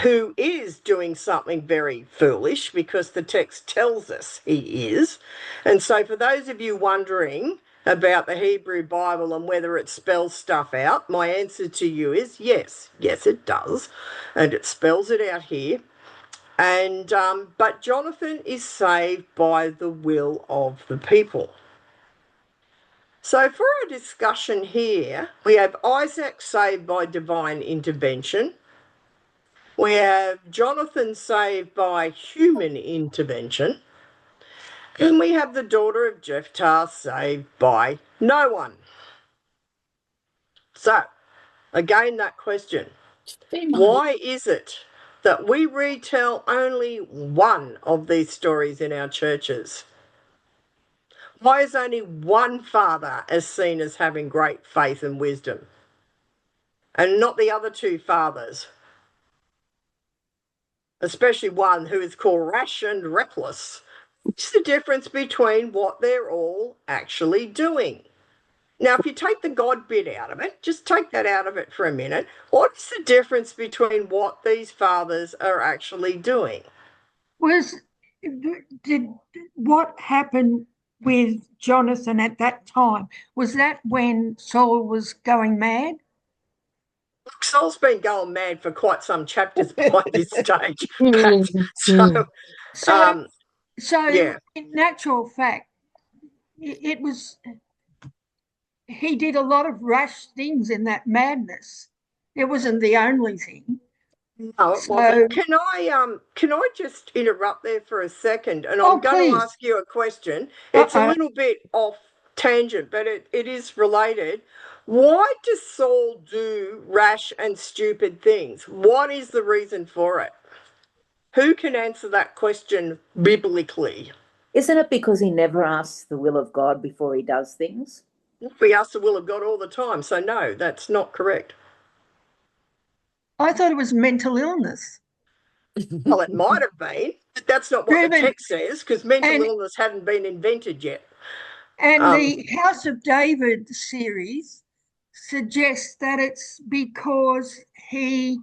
Speaker 2: who is doing something very foolish, because the text tells us he is. And so for those of you wondering about the Hebrew Bible and whether it spells stuff out, my answer to you is yes. Yes, it does. And it spells it out here. And but Jonathan is saved by the will of the people. So for our discussion here, we have Isaac saved by divine intervention. We have Jonathan saved by human intervention. And we have the daughter of Jephthah saved by no one. So, again, that question. Why is it that we retell only one of these stories in our churches? Why is only one father as seen as having great faith and wisdom, and not the other two fathers? Especially one who is called rash and reckless. What's the difference between what they're all actually doing? Now, if you take the God bit out of it, just take that out of it for a minute. What is the difference between what these fathers are actually doing?
Speaker 7: Did what happened with Jonathan at that time? Was that when Saul was going mad?
Speaker 2: Look, Saul's been going mad for quite some chapters by this stage.
Speaker 7: So in actual fact, it was, he did a lot of rash things in that madness. It wasn't the only thing.
Speaker 2: No, it wasn't. Can I just interrupt there for a second? And I'm going to ask you a question. It's a little bit off tangent, but it is related. Why does Saul do rash and stupid things? What is the reason for it? Who can answer that question biblically?
Speaker 4: Isn't it because he never asks the will of God before he does things?
Speaker 2: We ask the will of God all the time, so no, that's not correct.
Speaker 7: I thought it was mental illness.
Speaker 2: Well, it might have been, but that's not what the text says, because mental illness hadn't been invented yet.
Speaker 7: And the House of David series suggests that it's because he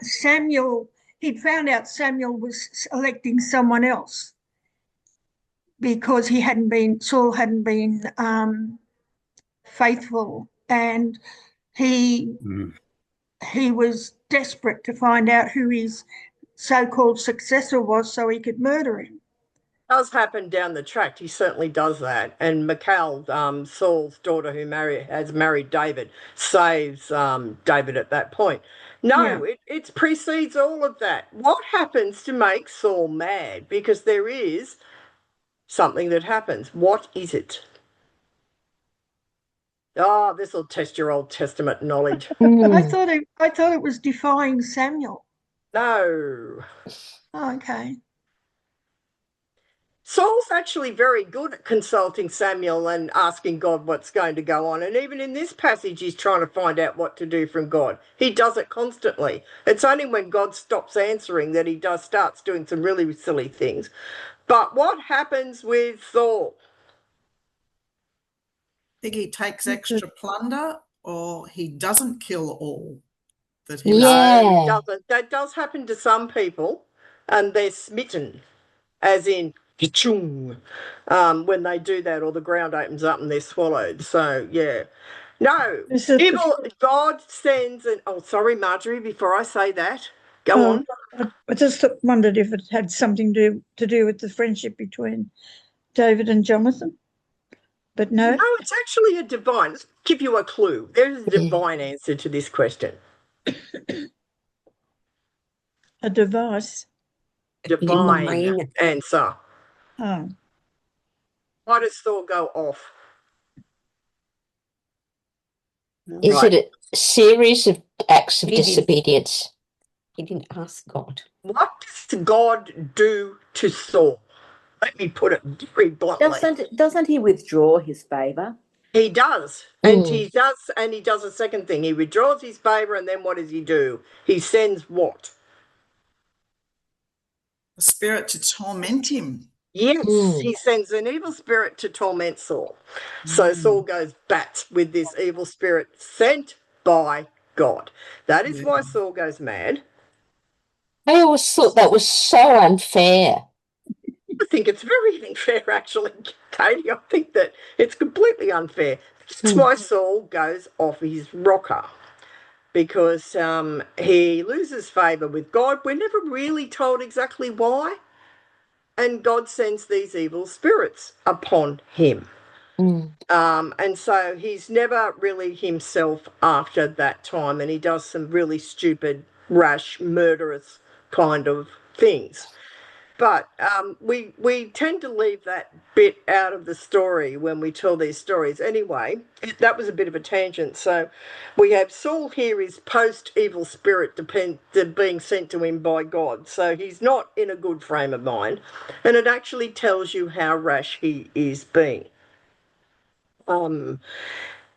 Speaker 7: Samuel, he'd found out Samuel was electing someone else because Saul hadn't been faithful, and he was desperate to find out who his so-called successor was so he could murder him.
Speaker 2: It does happen down the track. He certainly does that. And Michal, Saul's daughter, who has married David, saves David at that point. No, it precedes all of that. What happens to make Saul mad? Because there is something that happens. What is it? Oh, this will test your Old Testament knowledge.
Speaker 7: I thought it was defying Samuel.
Speaker 2: No.
Speaker 7: Oh, okay.
Speaker 2: Saul's actually very good at consulting Samuel and asking God what's going to go on. And even in this passage, he's trying to find out what to do from God. He does it constantly. It's only when God stops answering that he starts doing some really silly things. But what happens with Saul?
Speaker 6: I think he takes extra plunder, or he doesn't kill all that he
Speaker 2: No, he doesn't. That does happen to some people, and they're smitten, as in when they do that, or the ground opens up and they're swallowed. So yeah, no, God sends an. Oh, sorry, Marjorie. Before I say that, go on.
Speaker 14: I just wondered if it had something to do with the friendship between David and Jonathan. But no.
Speaker 2: No, it's actually a divine. Let's give you a clue. There's a divine answer to this question.
Speaker 14: A device.
Speaker 2: Divine answer.
Speaker 14: Oh.
Speaker 2: Why does Saul go off?
Speaker 3: Is it a series of acts of
Speaker 12: He didn't.
Speaker 3: disobedience?
Speaker 12: He didn't ask God.
Speaker 2: What does God do to Saul? Let me put it very bluntly.
Speaker 4: Doesn't he withdraw his favor?
Speaker 2: He does. And he does a second thing. He withdraws his favor, and then what does he do? He sends what?
Speaker 6: A spirit to torment him.
Speaker 2: Yes, he sends an evil spirit to torment Saul. So Saul goes bat with this evil spirit sent by God. That is why Saul goes mad.
Speaker 3: I always thought that was so unfair.
Speaker 2: I think it's very unfair, actually, Katie. I think that it's completely unfair. That's why Saul goes off his rocker, because he loses favour with God. We're never really told exactly why. And God sends these evil spirits upon him. And so he's never really himself after that time, and he does some really stupid, rash, murderous kind of things. But we tend to leave that bit out of the story when we tell these stories. Anyway, that was a bit of a tangent. So we have Saul here is post-evil spirit being sent to him by God. So he's not in a good frame of mind. And it actually tells you how rash he is being.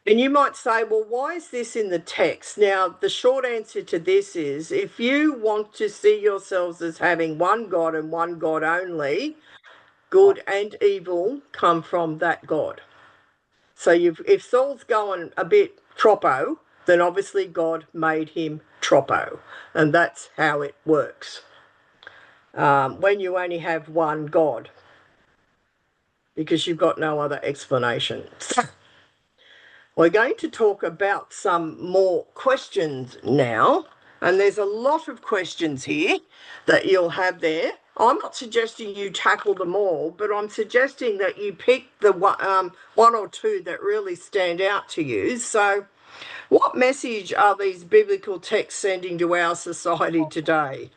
Speaker 2: And you might say, well, why is this in the text? Now, the short answer to this is, if you want to see yourselves as having one God and one God only, good and evil come from that God. So if Saul's going a bit troppo, then obviously God made him troppo, and that's how it works. When you only have one God, because you've got no other explanation. We're going to talk about some more questions now, and there's a lot of questions here that you'll have there. I'm not suggesting you tackle them all, but I'm suggesting that you pick the one or two that really stand out to you. So what message are these biblical texts sending to our society today?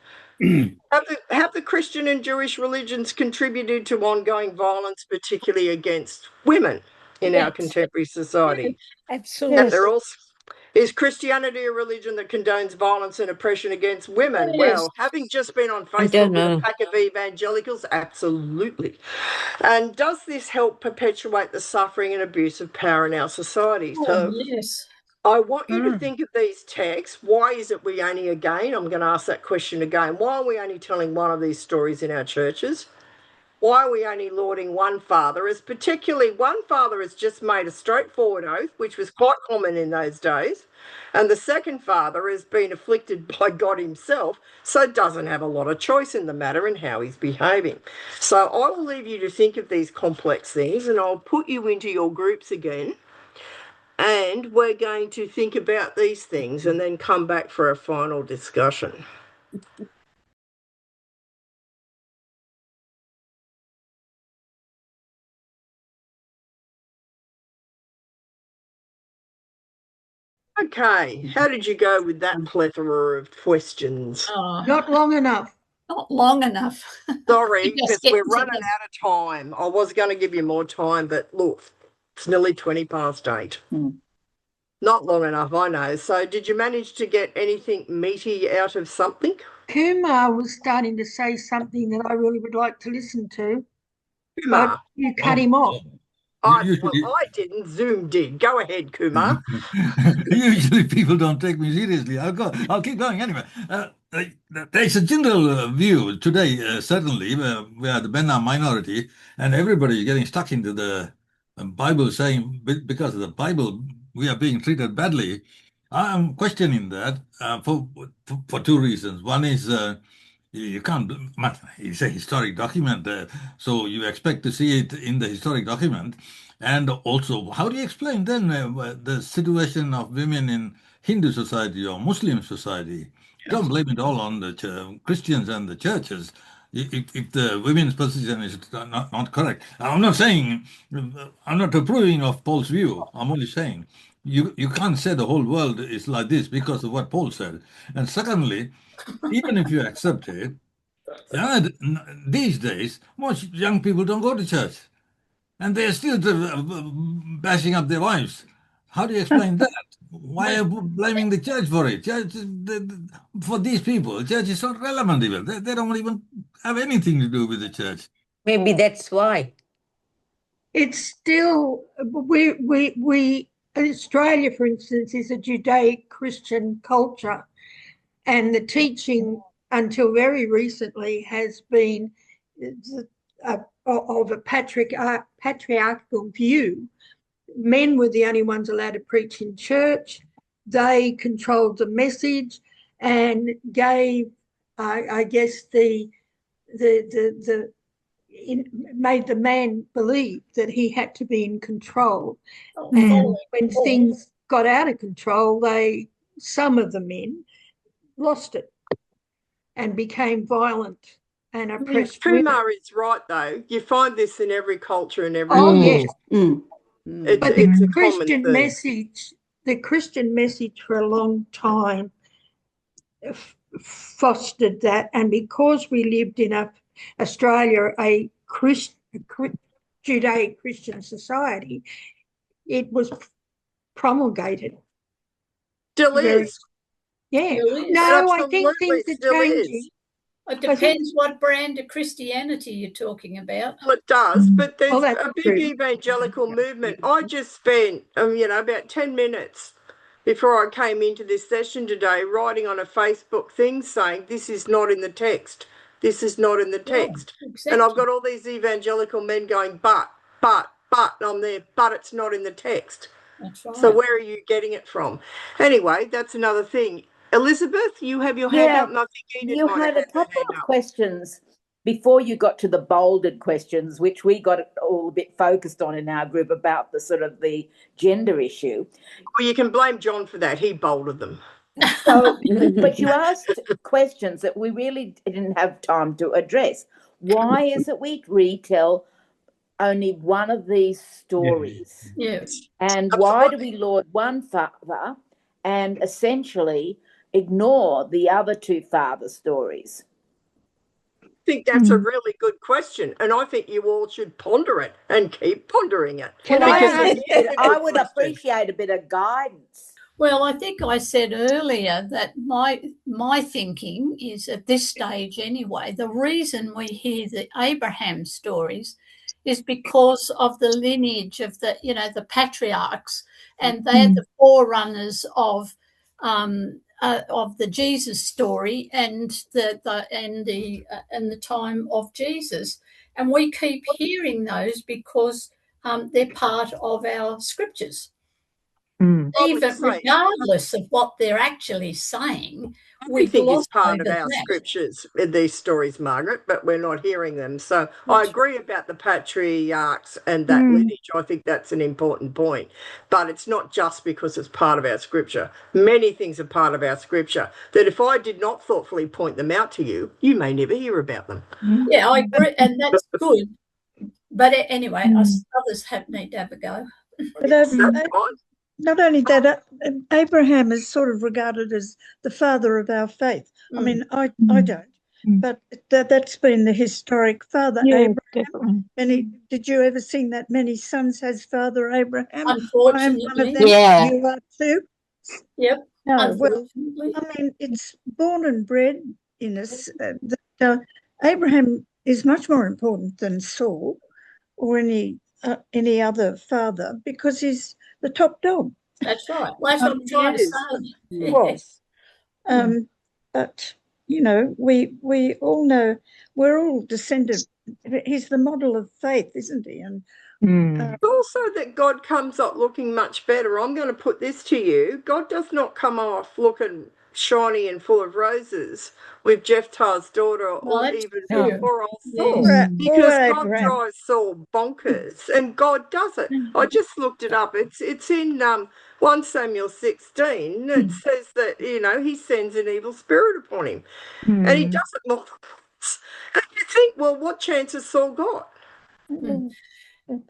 Speaker 2: Have the Christian and Jewish religions contributed to ongoing violence, particularly against women in our contemporary society?
Speaker 5: Absolutely.
Speaker 2: Is Christianity a religion that condones violence and oppression against women?
Speaker 5: Yes.
Speaker 2: Well, having just been on Facebook with a pack of evangelicals, absolutely. And does this help perpetuate the suffering and abuse of power in our society? So
Speaker 8: yes.
Speaker 2: I want you to think of these texts. Why is it we only, again, I'm going to ask that question again. Why are we only telling one of these stories in our churches? Why are we only lauding one father? As particularly one father has just made a straightforward oath, which was quite common in those days. And the second father has been afflicted by God himself, so doesn't have a lot of choice in the matter and how he's behaving. So I will leave you to think of these complex things, and I'll put you into your groups again. And we're going to think about these things and then come back for a final discussion. Okay, how did you go with that plethora of questions?
Speaker 7: Not long enough.
Speaker 8: Not long enough.
Speaker 2: Sorry,
Speaker 8: You just
Speaker 2: because
Speaker 8: get
Speaker 2: we're
Speaker 8: to
Speaker 2: running
Speaker 8: the-
Speaker 2: out of time. I was going to give you more time, but look, it's nearly 20 past 8. Not long enough, I know. So did you manage to get anything meaty out of something?
Speaker 7: Kumar was starting to say something that I really would like to listen to,
Speaker 2: Kumar.
Speaker 7: but you cut him off.
Speaker 2: I didn't. Zoom did. Go ahead, Kumar.
Speaker 15: Usually people don't take me seriously. I'll keep going anyway. There's a general view today, certainly, where the men are minority and everybody is getting stuck into the Bible, saying because of the Bible we are being treated badly. I'm questioning that for two reasons. One is you can't, it's a historic document, so you expect to see it in the historic document. And also, how do you explain then the situation of women in Hindu society or Muslim society? Don't blame it all on the Christians and the churches. If the women's position is not correct, I'm not saying, I'm not approving of Paul's view. I'm only saying you can't say the whole world is like this because of what Paul said. And secondly, even if you accept it, these days, most young people don't go to church. And they're still bashing up their wives. How do you explain that? Why are you blaming the church for it? For these people, church is not relevant even. They don't even have anything to do with the church.
Speaker 12: Maybe that's why.
Speaker 7: It's still, Australia, for instance, is a Judeo-Christian culture, and the teaching until very recently has been of a patriarchal view. Men were the only ones allowed to preach in church. They controlled the message and gave, I guess, made the man believe that he had to be in control. And when things got out of control, some of the men lost it and became violent and oppressed women.
Speaker 2: Kumar is right, though. You find this in every culture and every.
Speaker 7: Oh, yes.
Speaker 2: But the
Speaker 7: Christian message for a long time fostered that, and because we lived in Australia, a Judeo-Christian society, it was promulgated.
Speaker 2: Still is.
Speaker 7: Yeah.
Speaker 8: Still is.
Speaker 7: No, I think things are changing.
Speaker 8: It depends what brand of Christianity you're talking about.
Speaker 2: Well, it does, but there's a big evangelical movement. I just spent, about 10 minutes before I came into this session today writing on a Facebook thing saying this is not in the text. This is not in the text.
Speaker 8: Exactly.
Speaker 2: And I've got all these evangelical men going, but, and I'm there, but it's not in the text.
Speaker 8: That's right.
Speaker 2: So where are you getting it from? Anyway, that's another thing. Elizabeth, you have your hand up. And I think
Speaker 4: you had a couple of questions before you got to the bolded questions, which we got all a bit focused on in our group about the sort of the gender issue.
Speaker 2: Well, you can blame John for that. He bolded them.
Speaker 4: So, but you asked questions that we really didn't have time to address. Why is it we retell only one of these stories?
Speaker 8: Yes.
Speaker 4: And why do we laud one father and essentially ignore the other two father stories?
Speaker 2: I think that's a really good question, and I think you all should ponder it and keep pondering it.
Speaker 4: I would appreciate a bit of guidance.
Speaker 8: Well, I think I said earlier that my thinking is at this stage anyway, the reason we hear the Abraham stories is because of the lineage of the patriarchs, and they're the forerunners of the Jesus story and the time of Jesus, and we keep hearing those because they're part of our scriptures. Even regardless of what they're actually saying,
Speaker 2: everything is part of our scriptures in these stories, Margaret, but we're not hearing them. So I agree about the patriarchs and that lineage. I think that's an important point. But it's not just because it's part of our scripture. Many things are part of our scripture that if I did not thoughtfully point them out to you, you may never hear about them.
Speaker 8: Yeah, I agree, and that's good. But anyway, others need to have a go.
Speaker 14: Not only that, Abraham is sort of regarded as the father of our faith. I mean, I don't, but that's been the historic father, Abraham. Definitely. Did you ever sing that many sons has father Abraham?
Speaker 8: Unfortunately.
Speaker 14: I'm one of them. Yeah. You are too?
Speaker 8: Yep.
Speaker 14: No, well, I mean, it's born and bred in us. Abraham is much more important than Saul or any other father because he's the top dog.
Speaker 8: That's right. Well, that's what I'm trying to say.
Speaker 14: Yes. But we all know we're all descended. He's the model of faith, isn't he? And
Speaker 2: also that God comes up looking much better. I'm going to put this to you. God does not come off looking shiny and full of roses with Jephthah's daughter or even poor old Saul, because God drives Saul bonkers, and God does it. I just looked it up. It's in 1 Samuel 16. It says that he sends an evil spirit upon him, and he does it more. And you think, well, what chance has Saul got?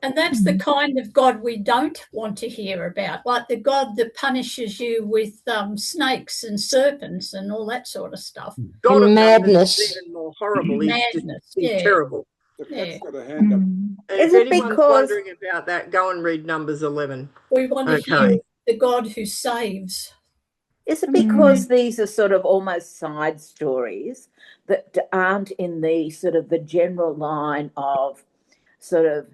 Speaker 8: And that's the kind of God we don't want to hear about, like the God that punishes you with snakes and serpents and all that sort of stuff.
Speaker 2: God of
Speaker 3: madness
Speaker 2: is even more horrible.
Speaker 8: Madness,
Speaker 2: he's terrible.
Speaker 10: The cat's got a hand up.
Speaker 2: And if anyone's wondering about that, go and read Numbers 11.
Speaker 8: We want to hear the God who saves.
Speaker 4: Is it because these are sort of almost side stories that aren't in the sort of the general line of sort of,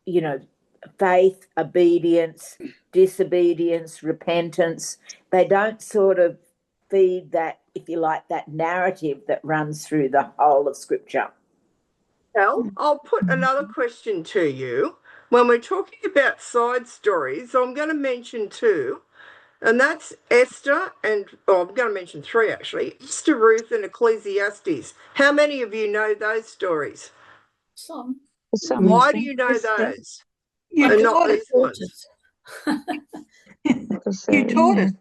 Speaker 4: you know, faith, obedience, disobedience, repentance? They don't sort of feed that, if you like, that narrative that runs through the whole of Scripture.
Speaker 2: Well, I'll put another question to you. When we're talking about side stories, I'm going to mention two, and that's Esther and, oh, I'm going to mention three actually, Esther, Ruth, and Ecclesiastes. How many of you know those stories?
Speaker 8: Some.
Speaker 2: Why do you know those?
Speaker 7: You
Speaker 2: and not
Speaker 7: taught
Speaker 2: these ones?
Speaker 7: You taught us.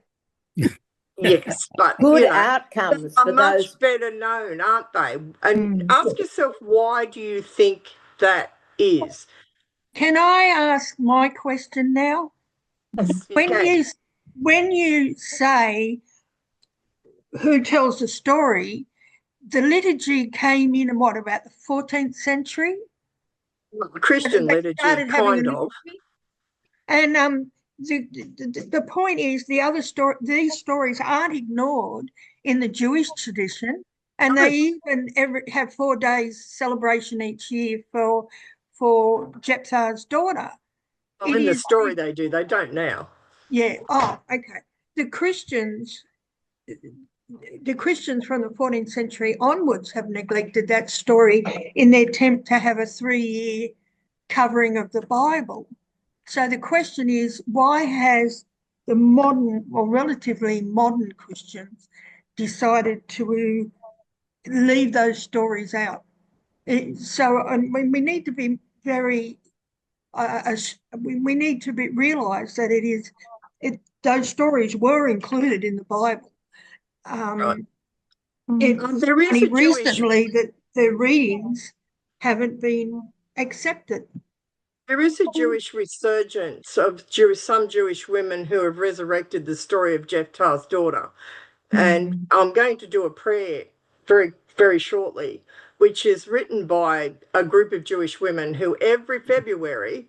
Speaker 2: Yes, but
Speaker 4: Good
Speaker 2: you know,
Speaker 4: outcomes
Speaker 2: are
Speaker 4: for
Speaker 2: much
Speaker 4: those.
Speaker 2: better known, aren't they? And ask yourself, why do you think that is?
Speaker 7: Can I ask my question now?
Speaker 2: Yes, you can.
Speaker 7: When you say who tells the story, the liturgy came in what, about the 14th century?
Speaker 2: Well, the Christian
Speaker 7: They
Speaker 2: liturgy,
Speaker 7: started having
Speaker 2: kind
Speaker 7: a
Speaker 2: of.
Speaker 7: liturgy. And the point is, these stories aren't ignored in the Jewish tradition, and they even have 4 days celebration each year for Jephthah's daughter.
Speaker 2: Well, in the story they do. They don't now.
Speaker 7: Yeah. Oh, okay. The Christians from the 14th century onwards have neglected that story in their attempt to have a 3-year covering of the Bible. So the question is, why has the modern or relatively modern Christians decided to leave those stories out? We need to be very, we need to realise that those stories were included in the Bible.
Speaker 2: Right.
Speaker 7: It's
Speaker 2: There is
Speaker 7: only
Speaker 2: a Jewish
Speaker 7: recently that the readings haven't been accepted.
Speaker 2: There is a Jewish resurgence of some Jewish women who have resurrected the story of Jephthah's daughter. And I'm going to do a prayer very, very shortly, which is written by a group of Jewish women who every February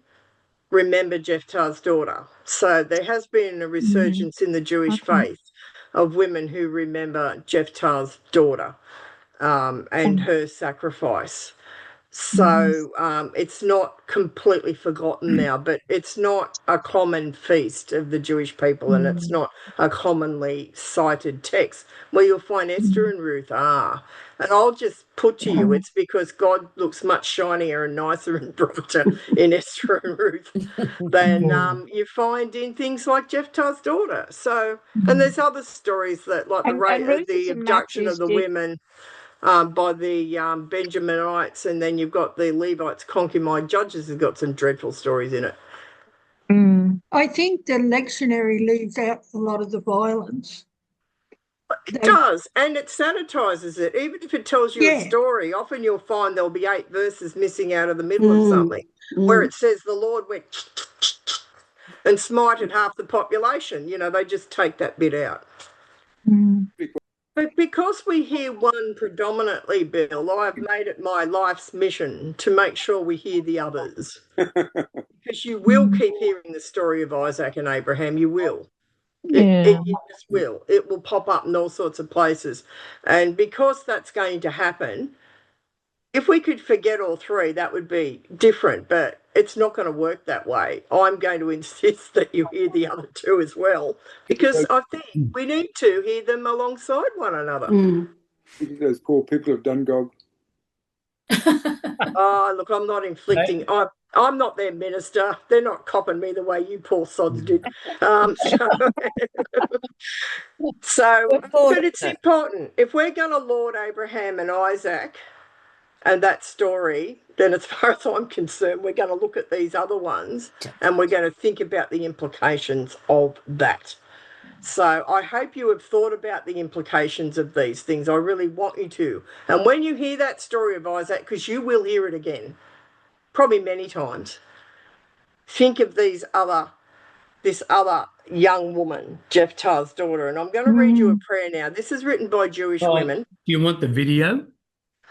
Speaker 2: remember Jephthah's daughter. So there has been a resurgence in the Jewish faith of women who remember Jephthah's daughter and her sacrifice. So it's not completely forgotten now, but it's not a common feast of the Jewish people, and it's not a commonly cited text. Where you'll find Esther and Ruth are. And I'll just put to you, it's because God looks much shinier and nicer and brighter in Esther and Ruth than you find in things like Jephthah's daughter. So, and there's other stories that, like the abduction of the women by the Benjaminites, and then you've got the Levites' concubine. Judges have got some dreadful stories in it.
Speaker 7: I think the lectionary leaves out a lot of the violence.
Speaker 2: It does, and it sanitizes it. Even if it tells you a story, often you'll find there'll be 8 verses missing out of the middle of something where it says the Lord went and smited half the population. You know, they just take that bit out. But because we hear one predominantly, Bill, I've made it my life's mission to make sure we hear the others. Because you will keep hearing the story of Isaac and Abraham. You will. It just will. It will pop up in all sorts of places. And because that's going to happen, if we could forget all 3, that would be different, but it's not going to work that way. I'm going to insist that you hear the other 2 as well, because I think we need to hear them alongside one another.
Speaker 10: Those poor people of Dungog.
Speaker 2: Oh, look, I'm not inflicting. I'm not their minister. They're not copping me the way you poor sods did. But it's important. If we're going to laud Abraham and Isaac and that story, then as far as I'm concerned, we're going to look at these other ones and we're going to think about the implications of that. So I hope you have thought about the implications of these things. I really want you to. And when you hear that story of Isaac, because you will hear it again, probably many times, think of this other young woman, Jephthah's daughter. And I'm going to read you a prayer now. This is written by Jewish women.
Speaker 1: Do you want the video?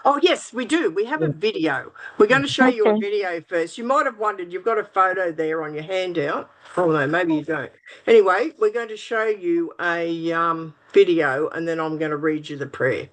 Speaker 2: Oh, yes, we do. We have a video. We're going to show you a video first. You might have wondered, you've got a photo there on your handout. Oh, no, maybe you don't. Anyway, we're going to show you a video, and then I'm going to read you the prayer.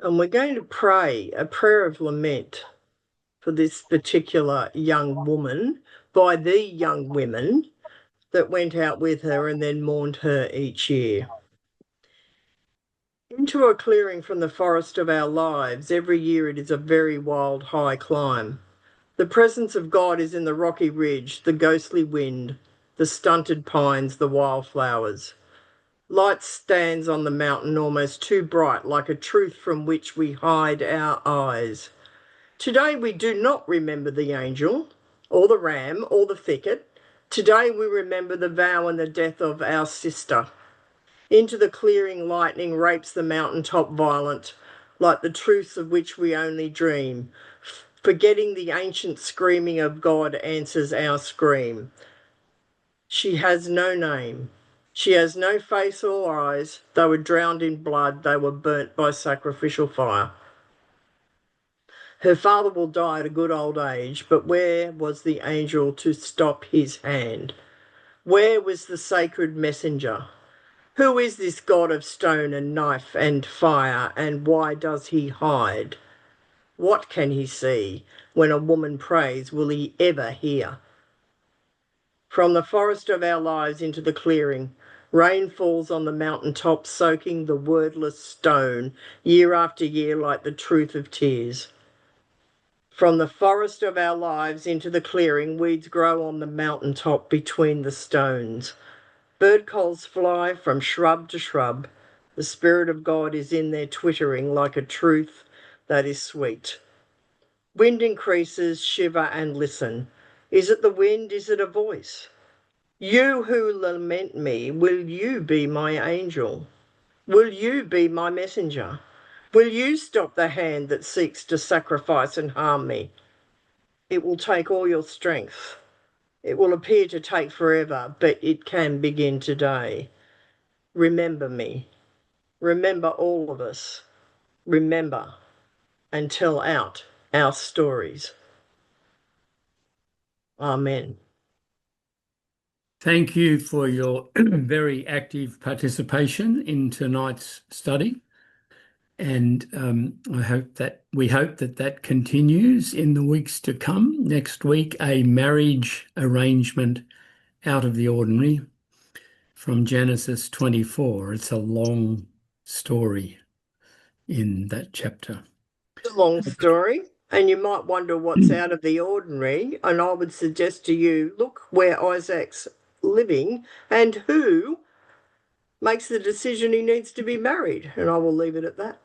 Speaker 2: And we're going to pray a prayer of lament for this particular young woman by the young women that went out with her and then mourned her each year. Into a clearing from the forest of our lives, every year it is a very wild, high climb. The presence of God is in the rocky ridge, the ghostly wind, the stunted pines, the wildflowers. Light stands on the mountain almost too bright, like a truth from which we hide our eyes. Today we do not remember the angel, or the ram, or the thicket. Today we remember the vow and the death of our sister. Into the clearing lightning rapes the mountaintop violent, like the truths of which we only dream. Forgetting the ancient screaming of God answers our scream. She has no name. She has no face or eyes. They were drowned in blood. They were burnt by sacrificial fire. Her father will die at a good old age, but where was the angel to stop his hand? Where was the sacred messenger? Who is this God of stone and knife and fire, and why does he hide? What can he see? When a woman prays, will he ever hear? From the forest of our lives into the clearing, rain falls on the mountain top, soaking the wordless stone year after year like the truth of tears. From the forest of our lives into the clearing, weeds grow on the mountain top between the stones. Bird calls fly from shrub to shrub. The Spirit of God is in there twittering like a truth that is sweet. Wind increases, shiver and listen. Is it the wind? Is it a voice? You who lament me, will you be my angel? Will you be my messenger? Will you stop the hand that seeks to sacrifice and harm me? It will take all your strength. It will appear to take forever, but it can begin today. Remember me. Remember all of us. Remember and tell out our stories. Amen.
Speaker 1: Thank you for your very active participation in tonight's study. And we hope that continues in the weeks to come. Next week, a marriage arrangement out of the ordinary from Genesis 24. It's a long story in that chapter.
Speaker 2: It's a long story, and you might wonder what's out of the ordinary. And I would suggest to you, look where Isaac's living and who makes the decision he needs to be married. And I will leave it at that.